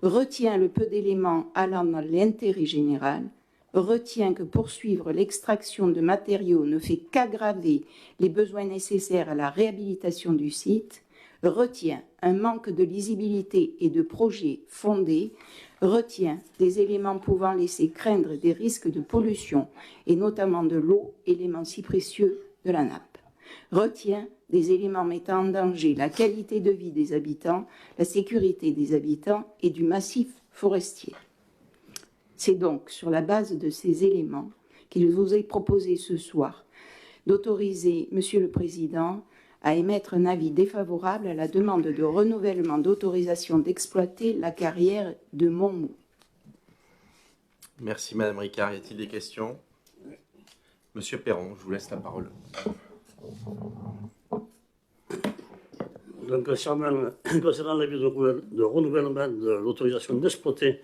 retient le peu d'éléments allant dans l'intérêt général, retient que poursuivre l'extraction de matériaux ne fait qu'aggraver les besoins nécessaires à la réhabilitation du site, retient un manque de lisibilité et de projets fondés, retient des éléments pouvant laisser craindre des risques de pollution, et notamment de l'eau, élément si précieux de la nappe, retient des éléments mettant en danger la qualité de vie des habitants, la sécurité des habitants et du massif forestier. C'est donc sur la base de ces éléments qu'il vous est proposé ce soir d'autoriser, Monsieur le Président, à émettre un avis défavorable à la demande de renouvellement d'autorisation d'exploiter la carrière de Montmou. Merci Madame Ricard. Y a-t-il des questions? Monsieur Perron, je vous laisse la parole. Donc, concernant l'avis de renouvellement de l'autorisation d'exploiter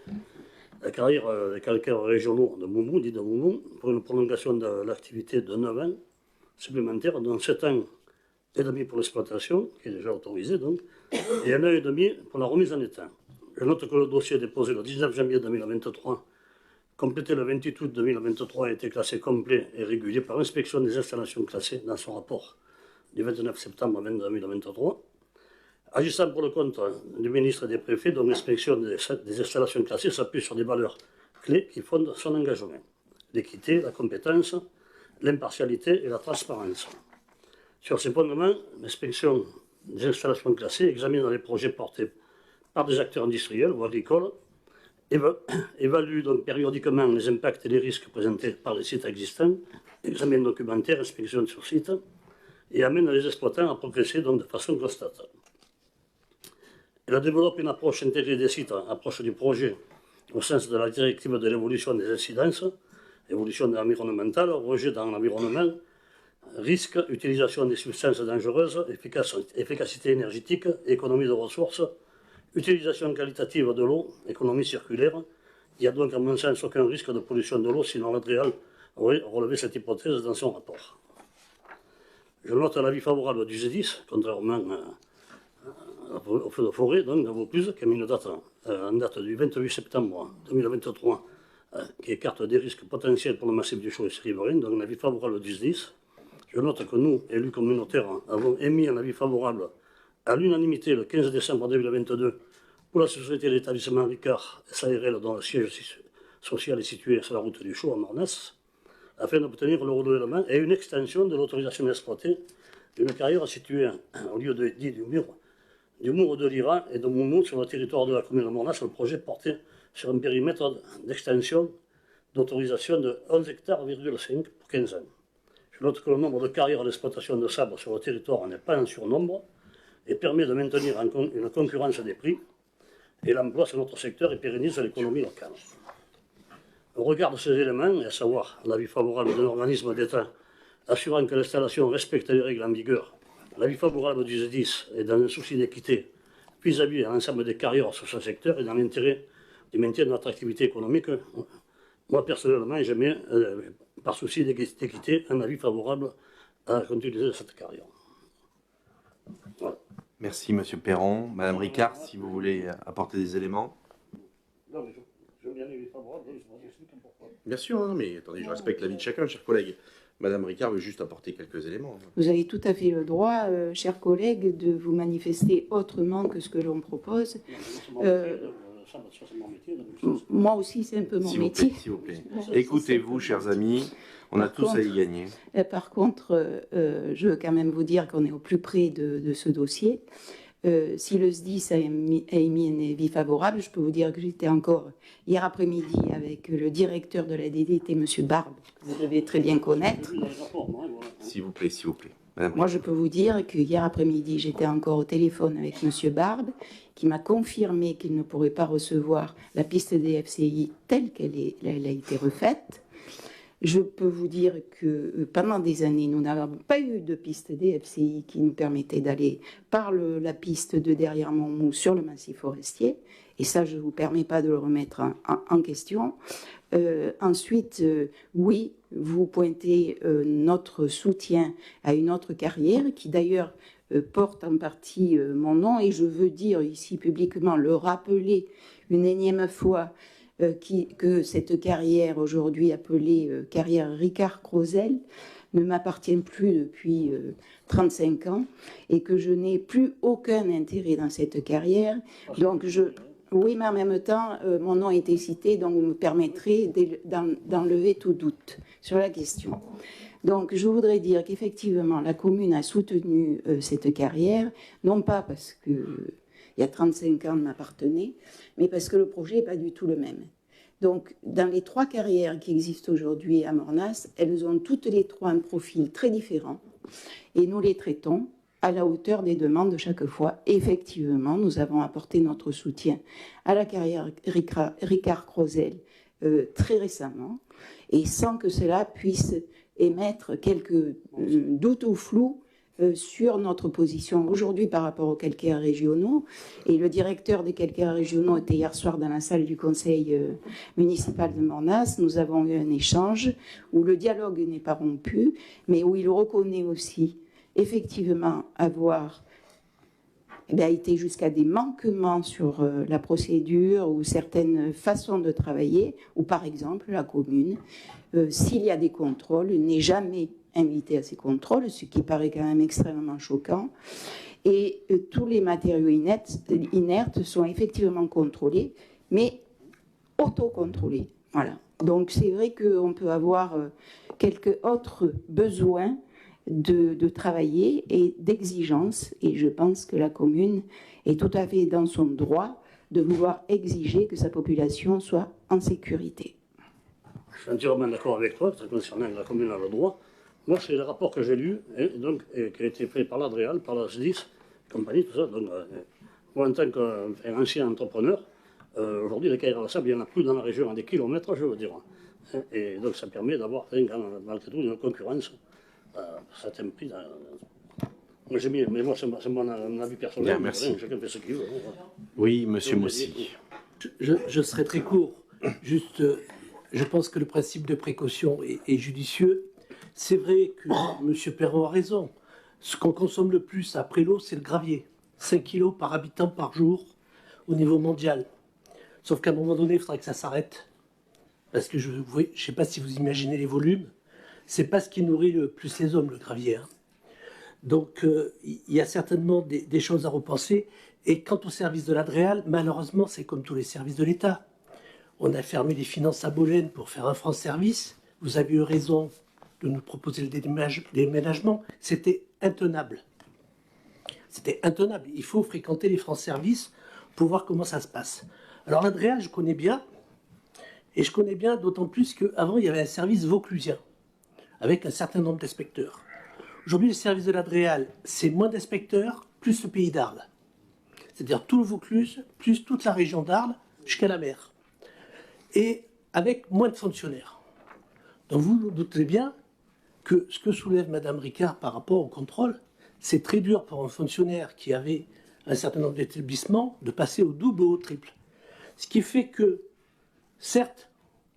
la carrière des calcaires régionaux de Montmou, dit de Montmou, pour une prolongation de l'activité de 9 ans supplémentaires, dont 7 ans et demi pour l'exploitation, qui est déjà autorisée donc, et 1 an et demi pour la remise en état. Je note que le dossier déposé le 19 janvier 2023, complété le 28 août 2023, a été classé complet et régulier par l'inspection des installations classées dans son rapport du 29 septembre 2023. Agissant pour le compte du ministre et des préfets, dont l'inspection des installations classées s'appuie sur des valeurs clés qui fondent son engagement: l'équité, la compétence, l'impartialité et la transparence. Sur ces fondements, l'inspection des installations classées examine les projets portés par des acteurs industriels ou agricoles, évalue donc périodiquement les impacts et les risques présentés par les sites existants, examine documentaire, inspection sur site, et amène les exploitants à progresser donc de façon constante. Elle développe une approche intégrée des sites, approche du projet au sens de la directive de l'évolution des incidences, évolution environnementale, rejet dans l'environnement, risque, utilisation des substances dangereuses, efficacité énergétique, économie de ressources, utilisation qualitative de l'eau, économie circulaire. Il n'y a donc à mon sens aucun risque de pollution de l'eau, sinon l'Adréal aurait relevé cette hypothèse dans son rapport. Je note l'avis favorable du GEDIS, contrairement au feu de forêt, donc à Vaucluse, qui a mis une date en date du 28 septembre 2023, qui écarte des risques potentiels pour le massif du Chaud et ses riverains, donc l'avis favorable du GEDIS. Je note que nous, élus communautaires, avons émis un avis favorable à l'unanimité le 15 décembre 2022 pour la société d'établissement Ricard SARL, dont le siège social est situé sur la route du Chaud à Mornas, afin d'obtenir le renouvellement et une extension de l'autorisation d'exploiter d'une carrière située au lieu dit du Mour de Lira et de Moumou sur le territoire de la commune de Mornas. Le projet portait sur un périmètre d'extension d'autorisation de 11 hectares, pour 15 ans. Je note que le nombre de carrières d'exploitation de sable sur le territoire n'est pas en surnombre et permet de maintenir une concurrence des prix et l'emploi sur notre secteur et pérennise l'économie locale. Au regard de ces éléments, et à savoir l'avis favorable d'un organisme d'État assurant que l'installation respecte les règles en vigueur, l'avis favorable du GEDIS est dans un souci d'équité vis-à-vis de l'ensemble des carrières sur ce secteur et dans l'intérêt du maintien de notre activité économique. Moi, personnellement, j'ai mis, par souci d'équité, un avis favorable à la continuité de cette carrière. Voilà. Merci, Monsieur Perron. Madame Ricard, si vous voulez apporter des éléments. Non, mais je veux bien l'avis favorable, je vous explique pourquoi. Bien sûr, hein, mais attendez, je respecte l'avis de chacun, chers collègues. Madame Ricard veut juste apporter quelques éléments. Vous avez tout à fait le droit, chers collègues, de vous manifester autrement que ce que l'on propose. Moi aussi, c'est un peu mon métier. S'il vous plaît. Écoutez-vous, chers amis, on a tous à y gagner. Par contre, je veux quand même vous dire qu'on est au plus près de ce dossier. Si le SDIS a émis un avis favorable, je peux vous dire que j'étais encore hier après-midi avec le directeur de la DDT, M. Barbe, que vous devez très bien connaître. S'il vous plaît, s'il vous plaît. Madame Moi, je peux vous dire que hier après-midi, j'étais encore au téléphone avec M. Barbe, qui m'a confirmé qu'il ne pourrait pas recevoir la piste des FCI telle qu'elle a été refaite. Je peux vous dire que pendant des années, nous n'avons pas eu de piste DFCI qui nous permettait d'aller par la piste de derrière Montmou sur le massif forestier. Et ça, je ne vous permets pas de le remettre en question. Ensuite, oui, vous pointez notre soutien à une autre carrière qui d'ailleurs porte en partie mon nom. Et je veux dire ici publiquement, le rappeler une énième fois, que cette carrière aujourd'hui appelée carrière Ricard-Crozel ne m'appartient plus depuis 35 ans et que je n'ai plus aucun intérêt dans cette carrière. Donc oui, mais en même temps, mon nom a été cité, donc vous me permettrez d'enlever tout doute sur la question. Donc je voudrais dire qu'effectivement, la commune a soutenu cette carrière, non pas parce que il y a 35 ans m'appartenait, mais parce que le projet n'est pas du tout le même. Donc, dans les 3 carrières qui existent aujourd'hui à Mornas, elles ont toutes les 3 un profil très différent et nous les traitons à la hauteur des demandes de chaque fois. Effectivement, nous avons apporté notre soutien à la carrière Ricard-Crozel très récemment et sans que cela puisse émettre quelques doutes ou flous sur notre position aujourd'hui par rapport aux calcaires régionaux. Et le directeur des calcaires régionaux était hier soir dans la salle du conseil municipal de Mornas. Nous avons eu un échange où le dialogue n'est pas rompu, mais où il reconnaît aussi effectivement avoir été jusqu'à des manquements sur la procédure ou certaines façons de travailler, ou par exemple la commune, s'il y a des contrôles, n'est jamais invité à ces contrôles, ce qui paraît quand même extrêmement choquant. Et tous les matériaux inertes sont effectivement contrôlés, mais autocontrôlés. Voilà. Donc c'est vrai qu'on peut avoir quelques autres besoins de travailler et d'exigence, et je pense que la commune est tout à fait dans son droit de vouloir exiger que sa population soit en sécurité. Je suis entièrement d'accord avec toi, concernant la commune a le droit. Moi, c'est le rapport que j'ai lu, qui a été fait par l'Adréal, par la SDIS, compagnie, tout ça. Donc, moi, en tant qu'ancien entrepreneur, aujourd'hui, les carrières de sable, il n'y en a plus dans la région à des kilomètres, je veux dire. Et donc, ça permet d'avoir, malgré tout, une concurrence à certains prix. Moi, j'ai mis, mais moi, c'est mon avis personnel. Bien, merci. Chacun fait ce qu'il veut. Oui, Monsieur Mossy. Je serai très court. Juste, je pense que le principe de précaution est judicieux. C'est vrai que M. Perron a raison. Ce qu'on consomme le plus après l'eau, c'est le gravier. 5 kilos par habitant par jour au niveau mondial. Sauf qu'à un moment donné, il faudra que ça s'arrête. Parce que je ne sais pas si vous imaginez les volumes. C'est pas ce qui nourrit le plus les hommes, le gravier. Hein. Donc, il y a certainement des choses à repenser. Et quant au service de l'Adréal, malheureusement, c'est comme tous les services de l'État. On a fermé les finances à Bolène pour faire un France Service. Vous avez eu raison de nous proposer le déménagement. C'était intenable. C'était intenable. Il faut fréquenter les France Service pour voir comment ça se passe. Alors l'Adréal, je connais bien. Et je connais bien d'autant plus qu'avant, il y avait un service vauclusien avec un certain nombre d'inspecteurs. Aujourd'hui, le service de l'Adréal, c'est moins d'inspecteurs, plus le pays d'Arles. C'est-à-dire tout le Vaucluse, plus toute la région d'Arles, jusqu'à la mer. Et avec moins de fonctionnaires. Donc vous vous doutez bien que ce que soulève Mme Ricard par rapport au contrôle, c'est très dur pour un fonctionnaire qui avait un certain nombre d'établissements de passer au double ou au triple. Ce qui fait que, certes,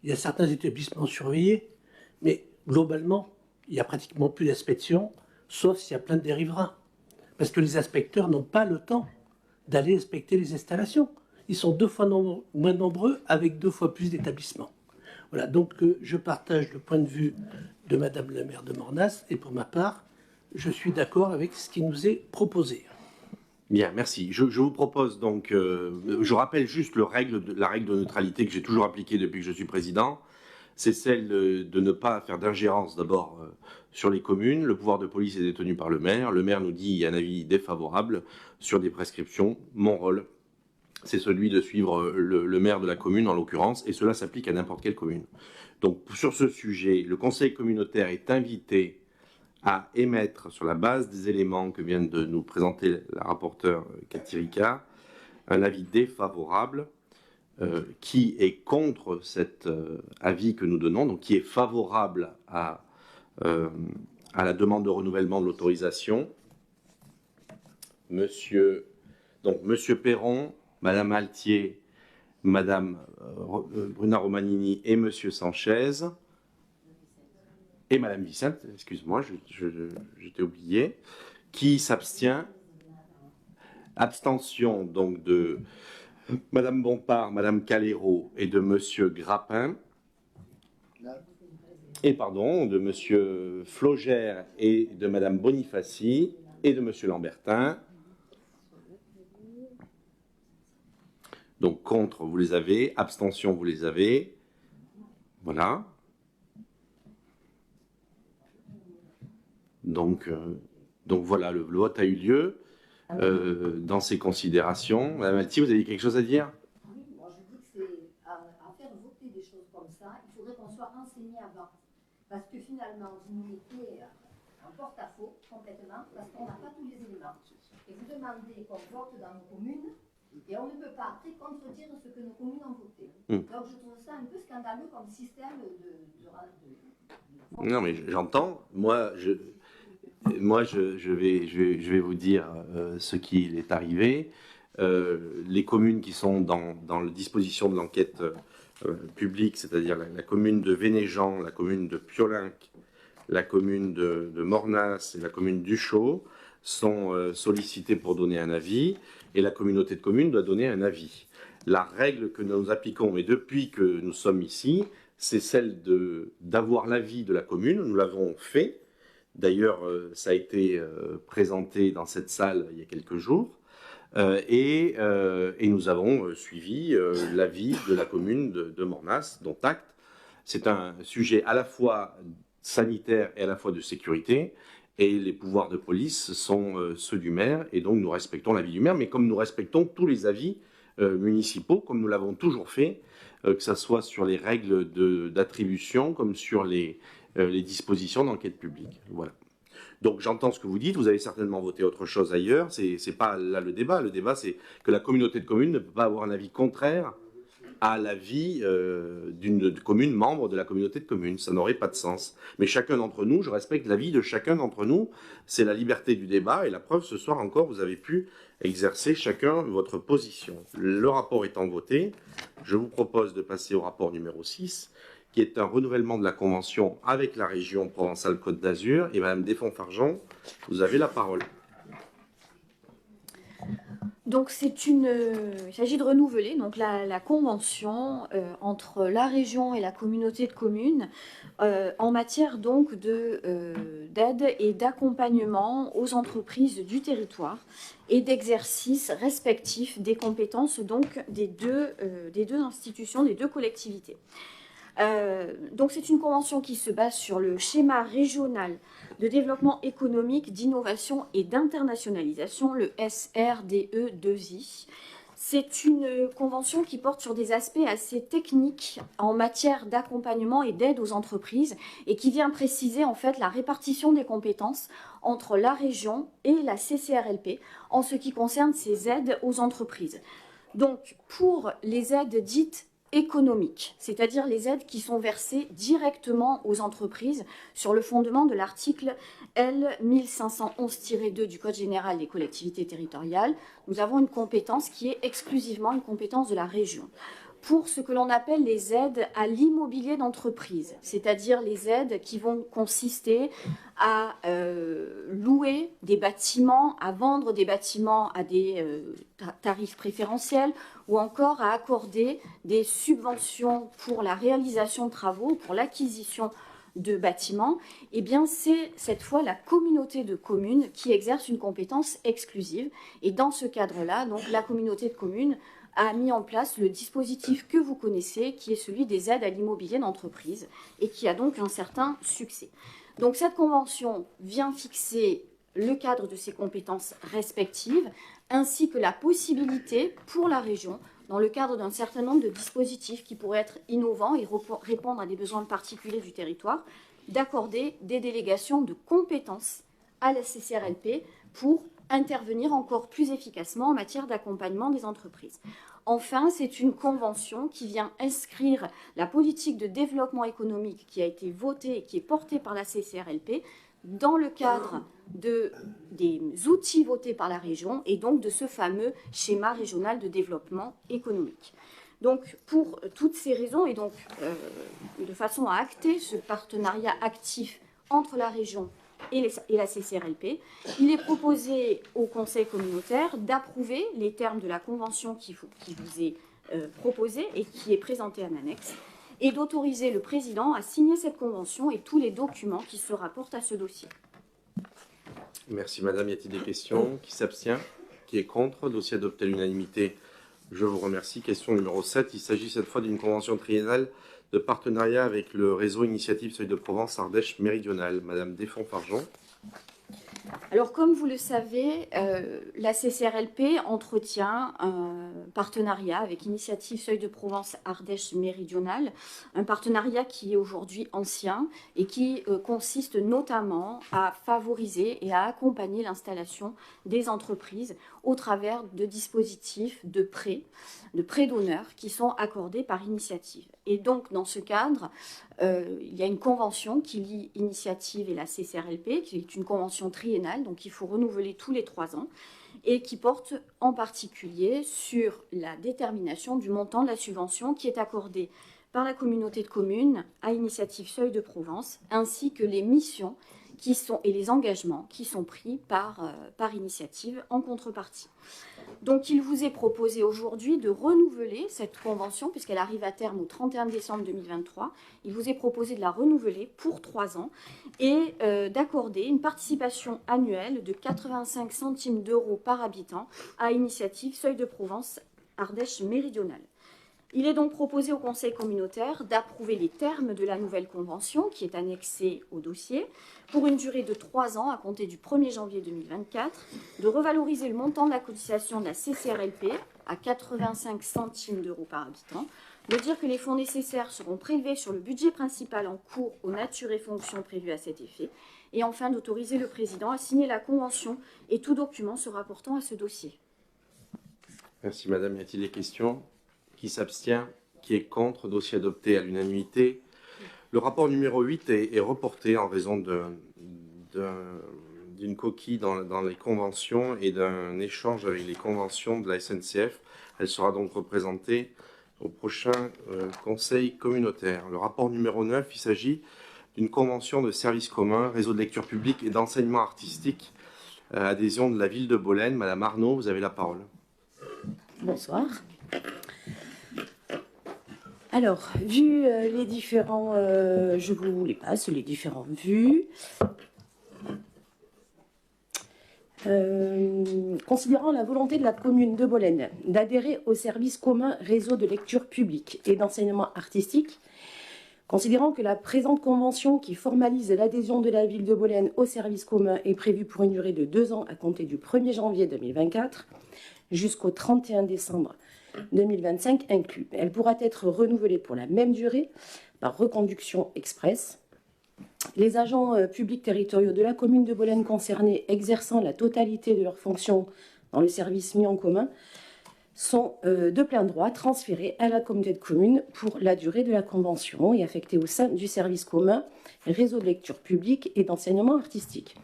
il y a certains établissements surveillés, mais globalement, il n'y a pratiquement plus d'inspection, sauf s'il y a plein de riverains. Parce que les inspecteurs n'ont pas le temps d'aller inspecter les installations. Ils sont 2 fois moins nombreux avec 2 fois plus d'établissements. Voilà, donc je partage le point de vue de Madame la maire de Mornas, et pour ma part, je suis d'accord avec ce qui nous est proposé. Bien, merci. Je vous propose donc, je rappelle juste la règle de neutralité que j'ai toujours appliquée depuis que je suis président. C'est celle de ne pas faire d'ingérence d'abord sur les communes. Le pouvoir de police est détenu par le maire. Le maire nous dit un avis défavorable sur des prescriptions. Mon rôle, c'est celui de suivre le maire de la commune en l'occurrence, et cela s'applique à n'importe quelle commune. Donc sur ce sujet, le conseil communautaire est invité à émettre, sur la base des éléments que vient de nous présenter la rapporteure Cathy Ricard, un avis défavorable qui est contre cet avis que nous donnons, donc qui est favorable à la demande de renouvellement de l'autorisation. Monsieur Perron, Madame Altier, Madame Bruna Romanini et Monsieur Sanchez, et Madame Vicente, excuse-moi, je t'ai oublié, qui s'abstient. Abstention donc de Madame Bompard, Madame Calero et de Monsieur Grappin, et pardon, de Monsieur Flogère et de Madame Bonifaci et de Monsieur Lambertin. Donc contre, vous les avez, abstention, vous les avez. Voilà. Donc voilà, le vote a eu lieu dans ces considérations. Madame Altier, vous avez quelque chose à dire? Oui, moi je dis que c'est à faire voter des choses comme ça, il faudrait qu'on soit renseigné avant. Parce que finalement, vous nous mettez en porte-à-faux complètement, parce qu'on n'a pas tous les éléments. Et vous demandez qu'on vote dans nos communes, et on ne peut pas après contredire ce que nos communes ont voté. Donc je trouve ça un peu scandaleux comme système de... Non mais j'entends, moi je vais vous dire ce qui est arrivé. Les communes qui sont dans la disposition de l'enquête publique, c'est-à-dire la commune de Vénéjean, la commune de Piolinck, la commune de Mornas et la commune d'Uchaud, sont sollicitées pour donner un avis, et la communauté de communes doit donner un avis. La règle que nous appliquons, et depuis que nous sommes ici, c'est celle d'avoir l'avis de la commune. Nous l'avons fait. D'ailleurs, ça a été présenté dans cette salle il y a quelques jours. Et nous avons suivi l'avis de la commune de Mornas, dont acte. C'est un sujet à la fois sanitaire et à la fois de sécurité. Et les pouvoirs de police sont ceux du maire. Et donc, nous respectons l'avis du maire, mais comme nous respectons tous les avis municipaux, comme nous l'avons toujours fait, que ce soit sur les règles d'attribution, comme sur les dispositions d'enquête publique. Voilà. Donc j'entends ce que vous dites, vous avez certainement voté autre chose ailleurs, c'est pas là le débat. Le débat, c'est que la communauté de communes ne peut pas avoir un avis contraire à l'avis d'une commune membre de la communauté de communes. Ça n'aurait pas de sens. Mais chacun d'entre nous, je respecte l'avis de chacun d'entre nous, c'est la liberté du débat, et la preuve, ce soir encore, vous avez pu exercer chacun votre position. Le rapport étant voté, je vous propose de passer au rapport numéro 6, qui est un renouvellement de la convention avec la région Provence-Alpes-Côte d'Azur. Et Madame Desfonds-Fargeon, vous avez la parole. Donc il s'agit de renouveler donc la convention entre la région et la communauté de communes en matière donc d'aide et d'accompagnement aux entreprises du territoire et d'exercice respectif des compétences donc des deux institutions, des deux collectivités. Donc c'est une convention qui se base sur le schéma régional de développement économique, d'innovation et d'internationalisation, le SRDE2I. C'est une convention qui porte sur des aspects assez techniques en matière d'accompagnement et d'aide aux entreprises et qui vient préciser en fait la répartition des compétences entre la région et la CCRLP en ce qui concerne ces aides aux entreprises. Donc pour les aides dites économiques, c'est-à-dire les aides qui sont versées directement aux entreprises sur le fondement de l'article L 1511-2 du Code général des collectivités territoriales. Nous avons une compétence qui est exclusivement une compétence de la région. Pour ce que l'on appelle les aides à l'immobilier d'entreprise, c'est-à-dire les aides qui vont consister à louer des bâtiments, à vendre des bâtiments à des tarifs préférentiels ou encore à accorder des subventions pour la réalisation de travaux, pour l'acquisition de bâtiments, eh bien c'est cette fois la communauté de communes qui exerce une compétence exclusive. Et dans ce cadre-là, donc la communauté de communes a mis en place le dispositif que vous connaissez, qui est celui des aides à l'immobilier d'entreprise et qui a donc un certain succès. Donc cette convention vient fixer le cadre de ces compétences respectives, ainsi que la possibilité pour la région, dans le cadre d'un certain nombre de dispositifs qui pourraient être innovants et répondre à des besoins particuliers du territoire, d'accorder des délégations de compétences à la CCRLP pour intervenir encore plus efficacement en matière d'accompagnement des entreprises. Enfin, c'est une convention qui vient inscrire la politique de développement économique qui a été votée et qui est portée par la CCRLP dans le cadre des outils votés par la région et donc de ce fameux schéma régional de développement économique. Donc, pour toutes ces raisons et donc de façon à acter ce partenariat actif entre la région et la CCRLP, il est proposé au Conseil communautaire d'approuver les termes de la convention qui vous est proposée et qui est présentée en annexe, et d'autoriser le président à signer cette convention et tous les documents qui se rapportent à ce dossier. Merci Madame. Y a-t-il des questions? Qui s'abstient? Qui est contre? Dossier adopté à l'unanimité. Je vous remercie. Question numéro 7. Il s'agit cette fois d'une convention triennale de partenariat avec le réseau Initiative Seuil de Provence Ardèche Méridionale. Madame Desfonds-Fargeon. Alors, comme vous le savez, la CCRLP entretient un partenariat avec Initiative Seuil de Provence Ardèche Méridionale, un partenariat qui est aujourd'hui ancien et qui consiste notamment à favoriser et à accompagner l'installation des entreprises au travers de dispositifs de prêts d'honneur qui sont accordés par Initiative. Et donc, dans ce cadre, il y a une convention qui lie Initiative et la CCRLP, qui est une convention triennale, donc il faut renouveler tous les 3 ans, et qui porte en particulier sur la détermination du montant de la subvention qui est accordée par la communauté de communes à Initiative Seuil de Provence, ainsi que les missions et les engagements qui sont pris par Initiative en contrepartie. Donc il vous est proposé aujourd'hui de renouveler cette convention, puisqu'elle arrive à terme au 31 décembre 2023. Il vous est proposé de la renouveler pour 3 ans et d'accorder une participation annuelle de 85 centimes d'euros par habitant à Initiative Seuil de Provence Ardèche Méridionale. Il est donc proposé au Conseil communautaire d'approuver les termes de la nouvelle convention qui est annexée au dossier pour une durée de 3 ans à compter du 1er janvier 2024, de revaloriser le montant de la cotisation de la CCRLP à 85 centimes d'euros par habitant, de dire que les fonds nécessaires seront prélevés sur le budget principal en cours aux natures et fonctions prévues à cet effet, et enfin d'autoriser le président à signer la convention et tout document se rapportant à ce dossier. Merci Madame. Y a-t-il des questions? Qui s'abstient? Qui est contre? Dossier adopté à l'unanimité. Le rapport numéro 8 est reporté en raison d'une coquille dans les conventions et d'un échange avec les conventions de la SNCF. Elle sera donc représentée au prochain conseil communautaire. Le rapport numéro 9, il s'agit d'une convention de service commun, réseau de lecture publique et d'enseignement artistique, adhésion de la ville de Bolène. Madame Arnaud, vous avez la parole. Bonsoir. Alors, vu les différents, je vous les passe, les différentes vues. Considérant la volonté de la commune de Bolène d'adhérer au service commun réseau de lecture publique et d'enseignement artistique, considérant que la présente convention qui formalise l'adhésion de la ville de Bolène au service commun est prévue pour une durée de 2 ans à compter du 1er janvier 2024 jusqu'au 31 décembre 2025 inclus. Elle pourra être renouvelée pour la même durée par reconduction express. Les agents publics territoriaux de la commune de Bolène concernés exerçant la totalité de leurs fonctions dans le service mis en commun sont de plein droit transférés à la communauté de communes pour la durée de la convention et affectés au sein du service commun réseau de lecture publique et d'enseignement artistique.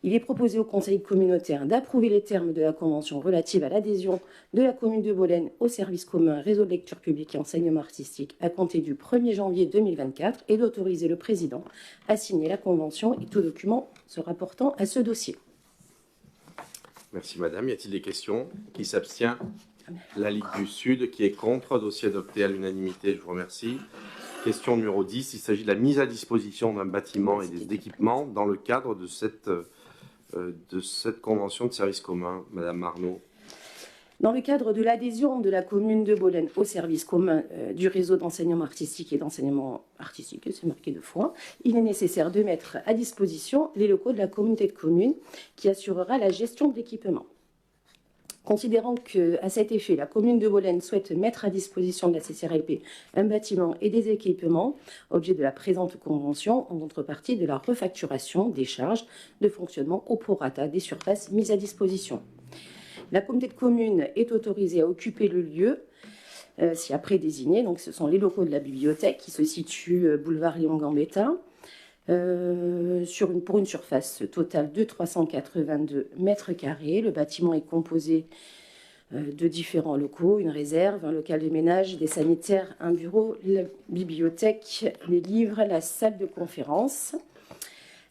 Il est proposé au conseil communautaire d'approuver les termes de la convention relative à l'adhésion de la commune de Bolène au service commun réseau de lecture publique et enseignement artistique à compter du 1er janvier 2024 et d'autoriser le président à signer la convention et tout document se rapportant à ce dossier. Merci madame. Y a-t-il des questions? Qui s'abstient? La Ligue du Sud. Qui est contre? Dossier adopté à l'unanimité. Je vous remercie. Question numéro 10. Il s'agit de la mise à disposition d'un bâtiment et des équipements dans le cadre de cette convention de service commun. Madame Arnaud. Dans le cadre de l'adhésion de la commune de Bolène au service commun du réseau d'enseignement artistique et d'enseignement artistique, c'est marqué 2 fois, il est nécessaire de mettre à disposition les locaux de la communauté de communes qui assurera la gestion de l'équipement. Considérant qu'à cet effet, la commune de Bolène souhaite mettre à disposition de la CCRLP un bâtiment et des équipements, objet de la présente convention, en contrepartie de la refacturation des charges de fonctionnement au prorata des surfaces mises à disposition. La communauté de communes est autorisée à occuper le lieu, si après désigné, donc ce sont les locaux de la bibliothèque qui se situent boulevard Léon-Gambetta, pour une surface totale de 382 mètres carrés. Le bâtiment est composé de différents locaux, une réserve, un local de ménage, des sanitaires, un bureau, la bibliothèque, les livres, la salle de conférence.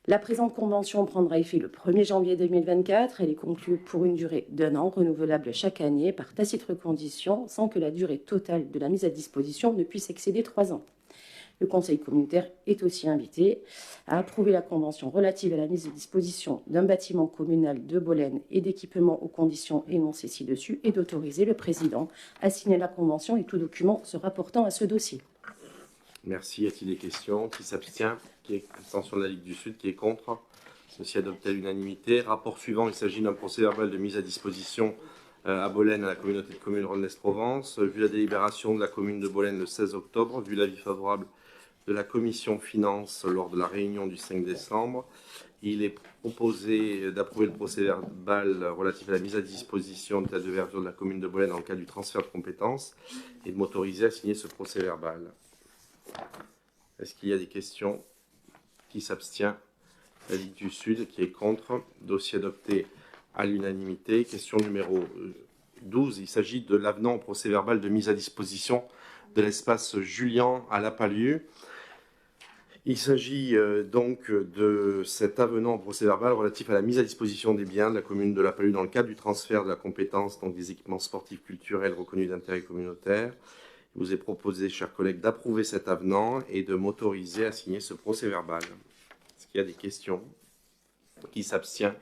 La présente convention prendra effet le 1er janvier 2024. Elle est conclue pour une durée d'1 an, renouvelable chaque année par tacite reconduction, sans que la durée totale de la mise à disposition ne puisse excéder 3 ans. Le conseil communautaire est aussi invité à approuver la convention relative à la mise à disposition d'un bâtiment communal de Bolène et d'équipements aux conditions énoncées ci-dessus et d'autoriser le président à signer la convention et tout document se rapportant à ce dossier. Merci. Y a-t-il des questions? Qui s'abstient? Qui est abstention de la Ligue du Sud? Qui est contre? Ceci adopté à l'unanimité. Rapport suivant, il s'agit d'un procès-verbal de mise à disposition à Bolène, à la communauté de communes Rhône-Lès-Provence. Vu la délibération de la commune de Bolène le 16 octobre, vu l'avis favorable de la commission finances lors de la réunion du 5 décembre, il est proposé d'approuver le procès-verbal relatif à la mise à disposition de l'état de verdure de la commune de Bolène dans le cadre du transfert de compétences et de m'autoriser à signer ce procès-verbal. Est-ce qu'il y a des questions? Qui s'abstient? La Ligue du Sud. Qui est contre? Dossier adopté à l'unanimité. Question numéro 12. Il s'agit de l'avenant au procès-verbal de mise à disposition de l'espace Julian à La Palue. Il s'agit donc de cet avenant au procès-verbal relatif à la mise à disposition des biens de la commune de La Palue dans le cadre du transfert de la compétence donc des équipements sportifs culturels reconnus d'intérêt communautaire. Il vous est proposé, chers collègues, d'approuver cet avenant et de m'autoriser à signer ce procès-verbal. Est-ce qu'il y a des questions? Qui s'abstient?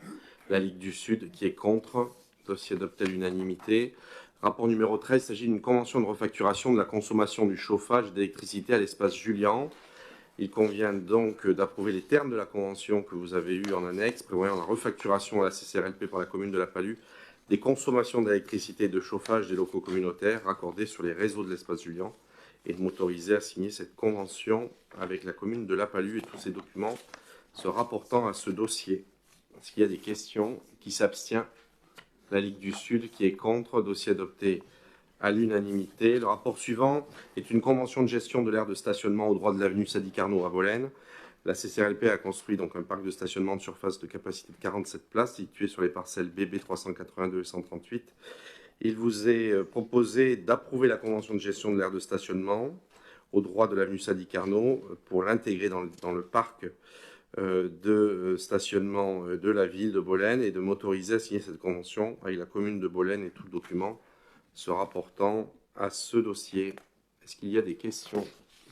La Ligue du Sud. Qui est contre? Dossier adopté à l'unanimité. Rapport numéro 13, il s'agit d'une convention de refacturation de la consommation du chauffage et d'électricité à l'espace Julian. Il convient donc d'approuver les termes de la convention que vous avez eue en annexe, prévoyant la refacturation à la CCRLP par la commune de La Palue des consommations d'électricité et de chauffage des locaux communautaires raccordés sur les réseaux de l'espace Julian et de m'autoriser à signer cette convention avec la commune de La Palue et tous ces documents se rapportant à ce dossier. Est-ce qu'il y a des questions? Qui s'abstient? La Ligue du Sud. Qui est contre? Dossier adopté à l'unanimité. Le rapport suivant est une convention de gestion de l'aire de stationnement au droit de l'avenue Sadi Carnot à Bolène. La CCRLP a construit donc un parc de stationnement de surface de capacité de 47 places situé sur les parcelles BB 382 et 138 Il vous est proposé d'approuver la convention de gestion de l'aire de stationnement au droit de l'avenue Sadi Carnot pour l'intégrer dans le parc de stationnement de la ville de Bolène et de m'autoriser à signer cette convention avec la commune de Bolène et tout le document se rapportant à ce dossier. Est-ce qu'il y a des questions?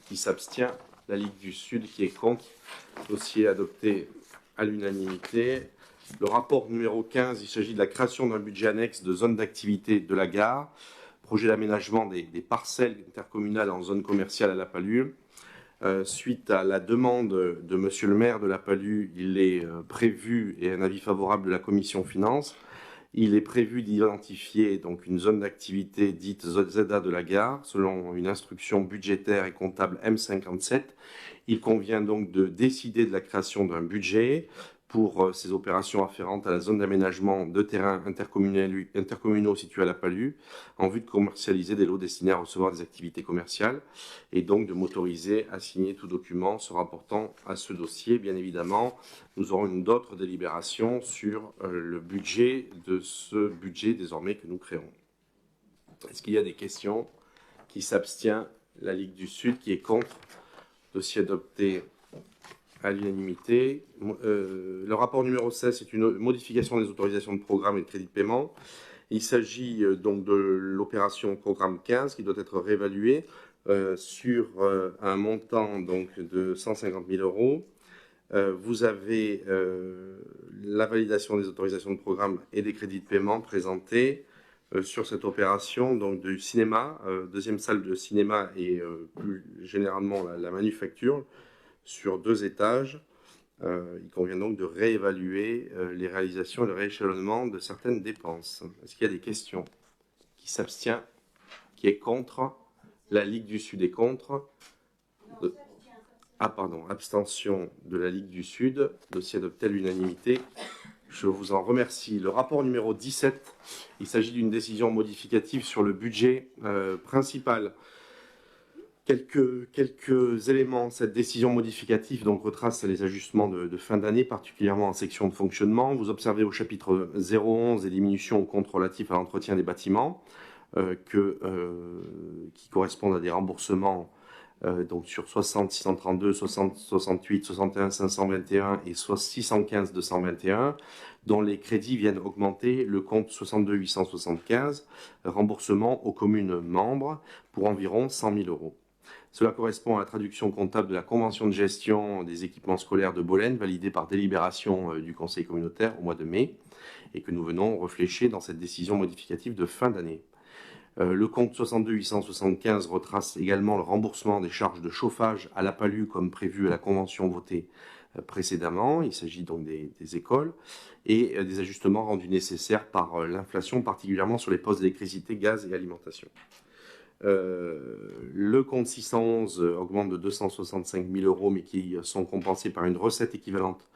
Qui s'abstient? La Ligue du Sud qui est contre. Dossier adopté à l'unanimité. Le rapport numéro 15, il s'agit de la création d'un budget annexe de zone d'activité de la gare, projet d'aménagement des parcelles intercommunales en zone commerciale à La Palue. Suite à la demande de Monsieur le maire de La Palue, il est prévu, et un avis favorable de la commission finances, il est prévu d'identifier donc une zone d'activité dite ZA de la gare, selon une instruction budgétaire et comptable M57. Il convient donc de décider de la création d'un budget pour ces opérations afférentes à la zone d'aménagement de terrains intercommunaux situés à La Palue, en vue de commercialiser des lots destinés à recevoir des activités commerciales, et donc de m'autoriser à signer tout document se rapportant à ce dossier. Bien évidemment, nous aurons une autre délibération sur le budget de ce budget désormais que nous créons. Est-ce qu'il y a des questions? Qui s'abstient? La Ligue du Sud qui est contre. Dossier adopté à l'unanimité. Le rapport numéro 16, c'est une modification des autorisations de programme et de crédit de paiement. Il s'agit donc de l'opération programme 15 qui doit être réévaluée sur un montant donc, de 150 000 euros. Vous avez la validation des autorisations de programme et des crédits de paiement présentés sur cette opération donc du cinéma, deuxième salle de cinéma et plus généralement la manufacture, sur 2 étages. Il convient donc de réévaluer les réalisations et le rééchelonnement de certaines dépenses. Est-ce qu'il y a des questions? Qui s'abstient? Qui est contre? La Ligue du Sud est contre. Abstention de la Ligue du Sud. Dossier adopté à l'unanimité. Je vous en remercie. Le rapport numéro 17, il s'agit d'une décision modificative sur le budget principal. Quelques éléments. Cette décision modificative donc, retrace les ajustements de fin d'année, particulièrement en section de fonctionnement. Vous observez au chapitre 011 les diminutions au compte relatif à l'entretien des bâtiments qui correspondent à des remboursements donc sur 60 632, 60 68, 61 521 et 615 221, dont les crédits viennent augmenter le compte 62 875, remboursement aux communes membres pour environ 100 000 euros. Cela correspond à la traduction comptable de la convention de gestion des équipements scolaires de Bolène, validée par délibération du Conseil communautaire au mois de mai, et que nous venons réfléchir dans cette décision modificative de fin d'année. Le compte 62 875 retrace également le remboursement des charges de chauffage à La Palue comme prévu à la convention votée précédemment. Il s'agit donc des écoles et des ajustements rendus nécessaires par l'inflation, particulièrement sur les postes d'électricité, gaz et alimentation. Le compte 611 augmente de 265 000 euros, mais qui sont compensés par une recette équivalente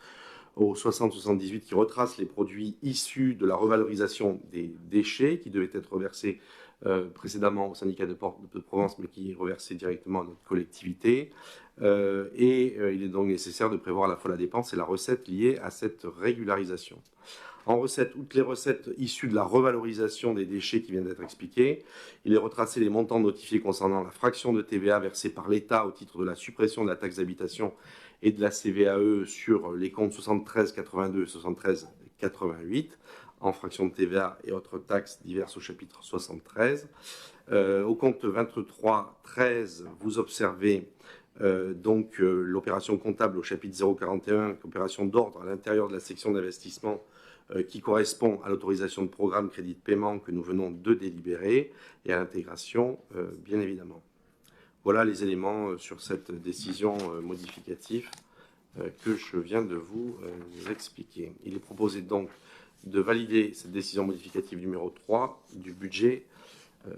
au 60-78 qui retrace les produits issus de la revalorisation des déchets qui devaient être reversés précédemment au syndicat de Provence, mais qui est reversé directement à notre collectivité. Il est donc nécessaire de prévoir à la fois la dépense et la recette liée à cette régularisation. En recette, outre les recettes issues de la revalorisation des déchets qui viennent d'être expliquées, il est retracé les montants notifiés concernant la fraction de TVA versée par l'État au titre de la suppression de la taxe d'habitation et de la CVAE sur les comptes 73 82 et 73 88 en fraction de TVA et autres taxes diverses au chapitre 73. Au compte 23 13, vous observez l'opération comptable au chapitre 041, opération d'ordre à l'intérieur de la section d'investissement qui correspond à l'autorisation de programme crédit de paiement que nous venons de délibérer et à l'intégration, bien évidemment. Voilà les éléments sur cette décision modificative que je viens de vous expliquer. Il est proposé donc de valider cette décision modificative numéro 3 du budget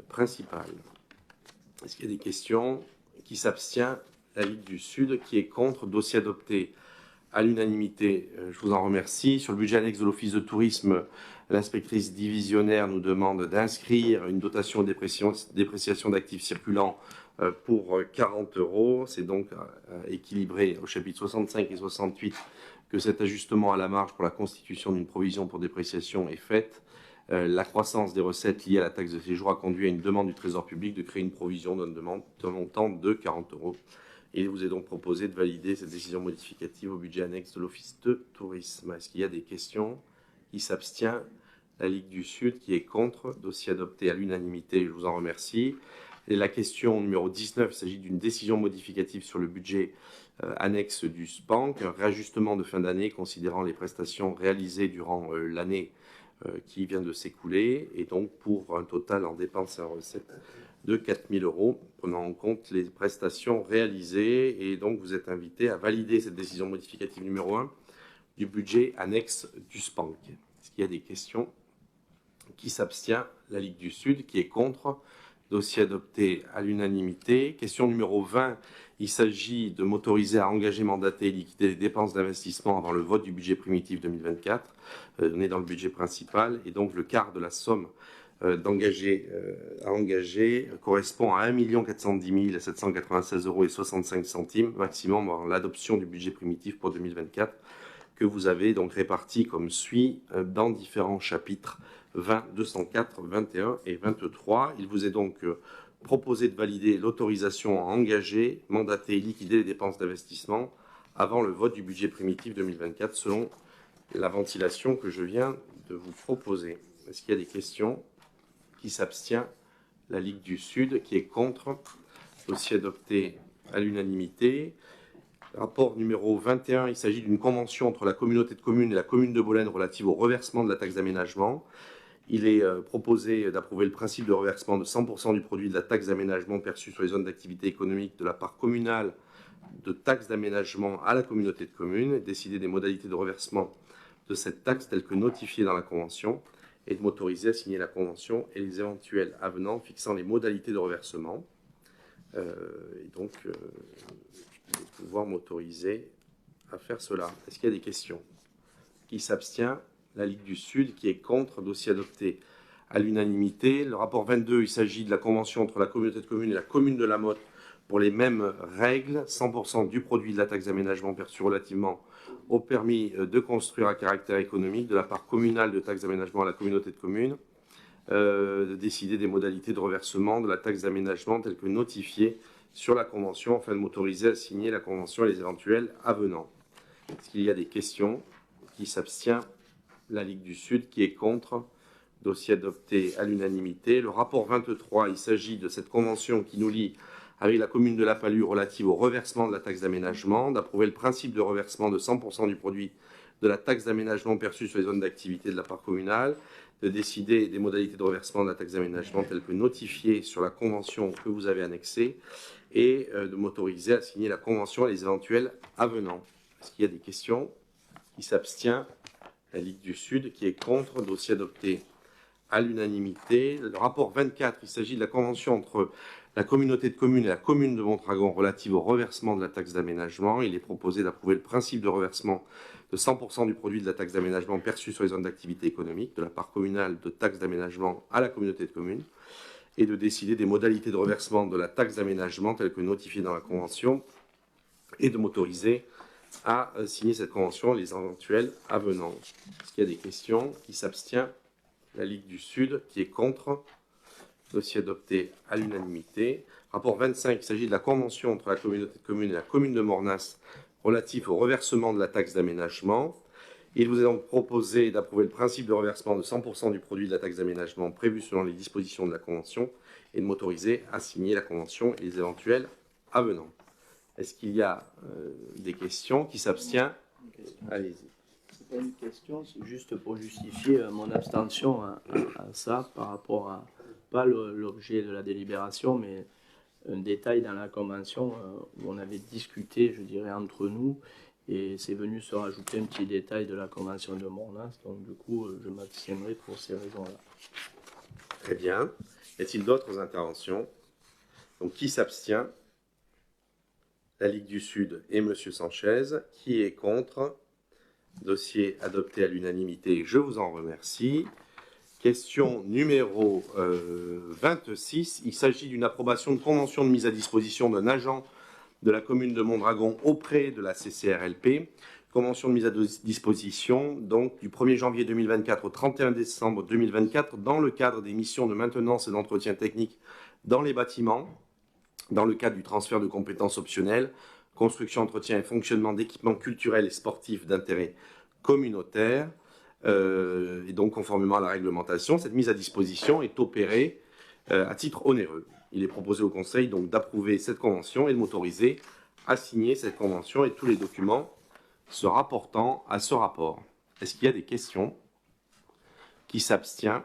principal. Est-ce qu'il y a des questions? Qui s'abstient? La Ligue du Sud. Qui est contre? Dossier adopté à l'unanimité. Je vous en remercie. Sur le budget annexe de l'Office de tourisme, l'inspectrice divisionnaire nous demande d'inscrire une dotation dépréciation d'actifs circulants pour 40 euros. C'est donc équilibré au chapitre 65 et 68 que cet ajustement à la marge pour la constitution d'une provision pour dépréciation est fait. La croissance des recettes liées à la taxe de séjour a conduit à une demande du Trésor public de créer une provision d'un montant de 40 €. Il vous est donc proposé de valider cette décision modificative au budget annexe de l'Office de tourisme. Est-ce qu'il y a des questions? Qui s'abstient? La Ligue du Sud. Qui est contre? Dossier adopté à l'unanimité. Je vous en remercie. Et la question numéro 19, il s'agit d'une décision modificative sur le budget annexe du SPANC, un réajustement de fin d'année considérant les prestations réalisées durant l'année qui vient de s'écouler, et donc pour un total en dépenses et en recettes de 4 000 €, prenant en compte les prestations réalisées. Et donc vous êtes invité à valider cette décision modificative numéro 1 du budget annexe du SPANC. Est-ce qu'il y a des questions? Qui s'abstient? La Ligue du Sud. Qui est contre? Dossier adopté à l'unanimité. Question numéro 20. Il s'agit de m'autoriser à engager, mandater et liquider les dépenses d'investissement avant le vote du budget primitif 2024, donné dans le budget principal. Et donc le quart de la somme à engager correspond à 1 410 796 € et 65 centimes maximum dans l'adoption du budget primitif pour 2024, que vous avez donc réparti comme suit dans différents chapitres 20, 204, 21 et 23. Il vous est donc proposé de valider l'autorisation à engager, mandater et liquider les dépenses d'investissement avant le vote du budget primitif 2024 selon la ventilation que je viens de vous proposer. Est-ce qu'il y a des questions? Qui s'abstient? La Ligue du Sud. Qui est contre? Dossier adopté à l'unanimité. Rapport numéro 21, il s'agit d'une convention entre la communauté de communes et la commune de Bolène relative au reversement de la taxe d'aménagement. Il est proposé d'approuver le principe de reversement de 100% du produit de la taxe d'aménagement perçue sur les zones d'activité économique de la part communale de taxe d'aménagement à la communauté de communes, décider des modalités de reversement de cette taxe telles que notifiées dans la convention, et de m'autoriser à signer la convention et les éventuels avenants fixant les modalités de reversement. Et donc, je vais pouvoir m'autoriser à faire cela. Est-ce qu'il y a des questions? Qui s'abstient? La Ligue du Sud. Qui est contre? Dossier adopté à l'unanimité. Le rapport 22, il s'agit de la convention entre la communauté de communes et la commune de La Motte pour les mêmes règles, 100% du produit de la taxe d'aménagement perçu relativement au permis de construire à caractère économique de la part communale de taxe d'aménagement à la communauté de communes, de décider des modalités de reversement de la taxe d'aménagement telles que notifiées sur la convention afin de m'autoriser à signer la convention et les éventuels avenants. Est-ce qu'il y a des questions? Qui s'abstient? La Ligue du Sud. Qui est contre? Dossier adopté à l'unanimité. Le rapport 23, il s'agit de cette convention qui nous lie avec la commune de La Palue relative au reversement de la taxe d'aménagement, d'approuver le principe de reversement de 100% du produit de la taxe d'aménagement perçue sur les zones d'activité de la part communale, de décider des modalités de reversement de la taxe d'aménagement telles que notifiées sur la convention que vous avez annexée, et de m'autoriser à signer la convention et les éventuels avenants. Est-ce qu'il y a des questions? Qui s'abstient? La Ligue du Sud. Qui est contre? Dossier adopté à l'unanimité. Le rapport 24, il s'agit de la convention entre la communauté de communes et la commune de Mondragon relative au reversement de la taxe d'aménagement. Il est proposé d'approuver le principe de reversement de 100% du produit de la taxe d'aménagement perçu sur les zones d'activité économique de la part communale de taxe d'aménagement à la communauté de communes, et de décider des modalités de reversement de la taxe d'aménagement telles que notifiées dans la convention, et de m'autoriser à signer cette convention et les éventuels avenants. Est-ce qu'il y a des questions? Qui s'abstient? La Ligue du Sud. Qui est contre? Dossier adopté à l'unanimité. Rapport 25, il s'agit de la convention entre la communauté de communes et la commune de Mornas relatif au reversement de la taxe d'aménagement. Il vous est donc proposé d'approuver le principe de reversement de 100% du produit de la taxe d'aménagement prévu selon les dispositions de la convention et de m'autoriser à signer la convention et les éventuels avenants. Est-ce qu'il y a des questions? Qui s'abstient? Allez-y. C'est pas une question, c'est juste pour justifier mon abstention à ça par rapport à, pas l'objet de la délibération, mais un détail dans la convention où on avait discuté, je dirais, entre nous, et c'est venu se rajouter un petit détail de la convention de Mornas, donc du coup, je m'abstiendrai pour ces raisons-là. Très bien. Y a-t-il d'autres interventions? Donc, qui s'abstient? La Ligue du Sud et M. Sanchez. Qui est contre? Dossier adopté à l'unanimité. Je vous en remercie. Question numéro 26. Il s'agit d'une approbation de convention de mise à disposition d'un agent de la commune de Mondragon auprès de la CCRLP Convention de mise à disposition, donc du 1er janvier 2024 au 31 décembre 2024, dans le cadre des missions de maintenance et d'entretien technique dans les bâtiments, dans le cadre du transfert de compétences optionnelles, construction, entretien et fonctionnement d'équipements culturels et sportifs d'intérêt communautaire, et donc conformément à la réglementation. Cette mise à disposition est opérée à titre onéreux. Il est proposé au Conseil donc d'approuver cette convention et de m'autoriser à signer cette convention et tous les documents se rapportant à ce rapport. Est-ce qu'il y a des questions? Qui s'abstient?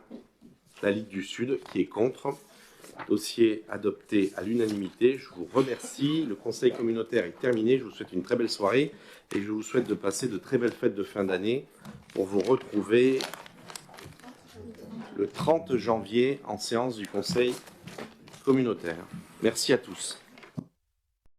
La Ligue du Sud, qui est contre. Dossier adopté à l'unanimité. Je vous remercie. Le Conseil communautaire est terminé. Je vous souhaite une très belle soirée et je vous souhaite de passer de très belles fêtes de fin d'année pour vous retrouver le 30 janvier en séance du Conseil communautaire. Merci à tous.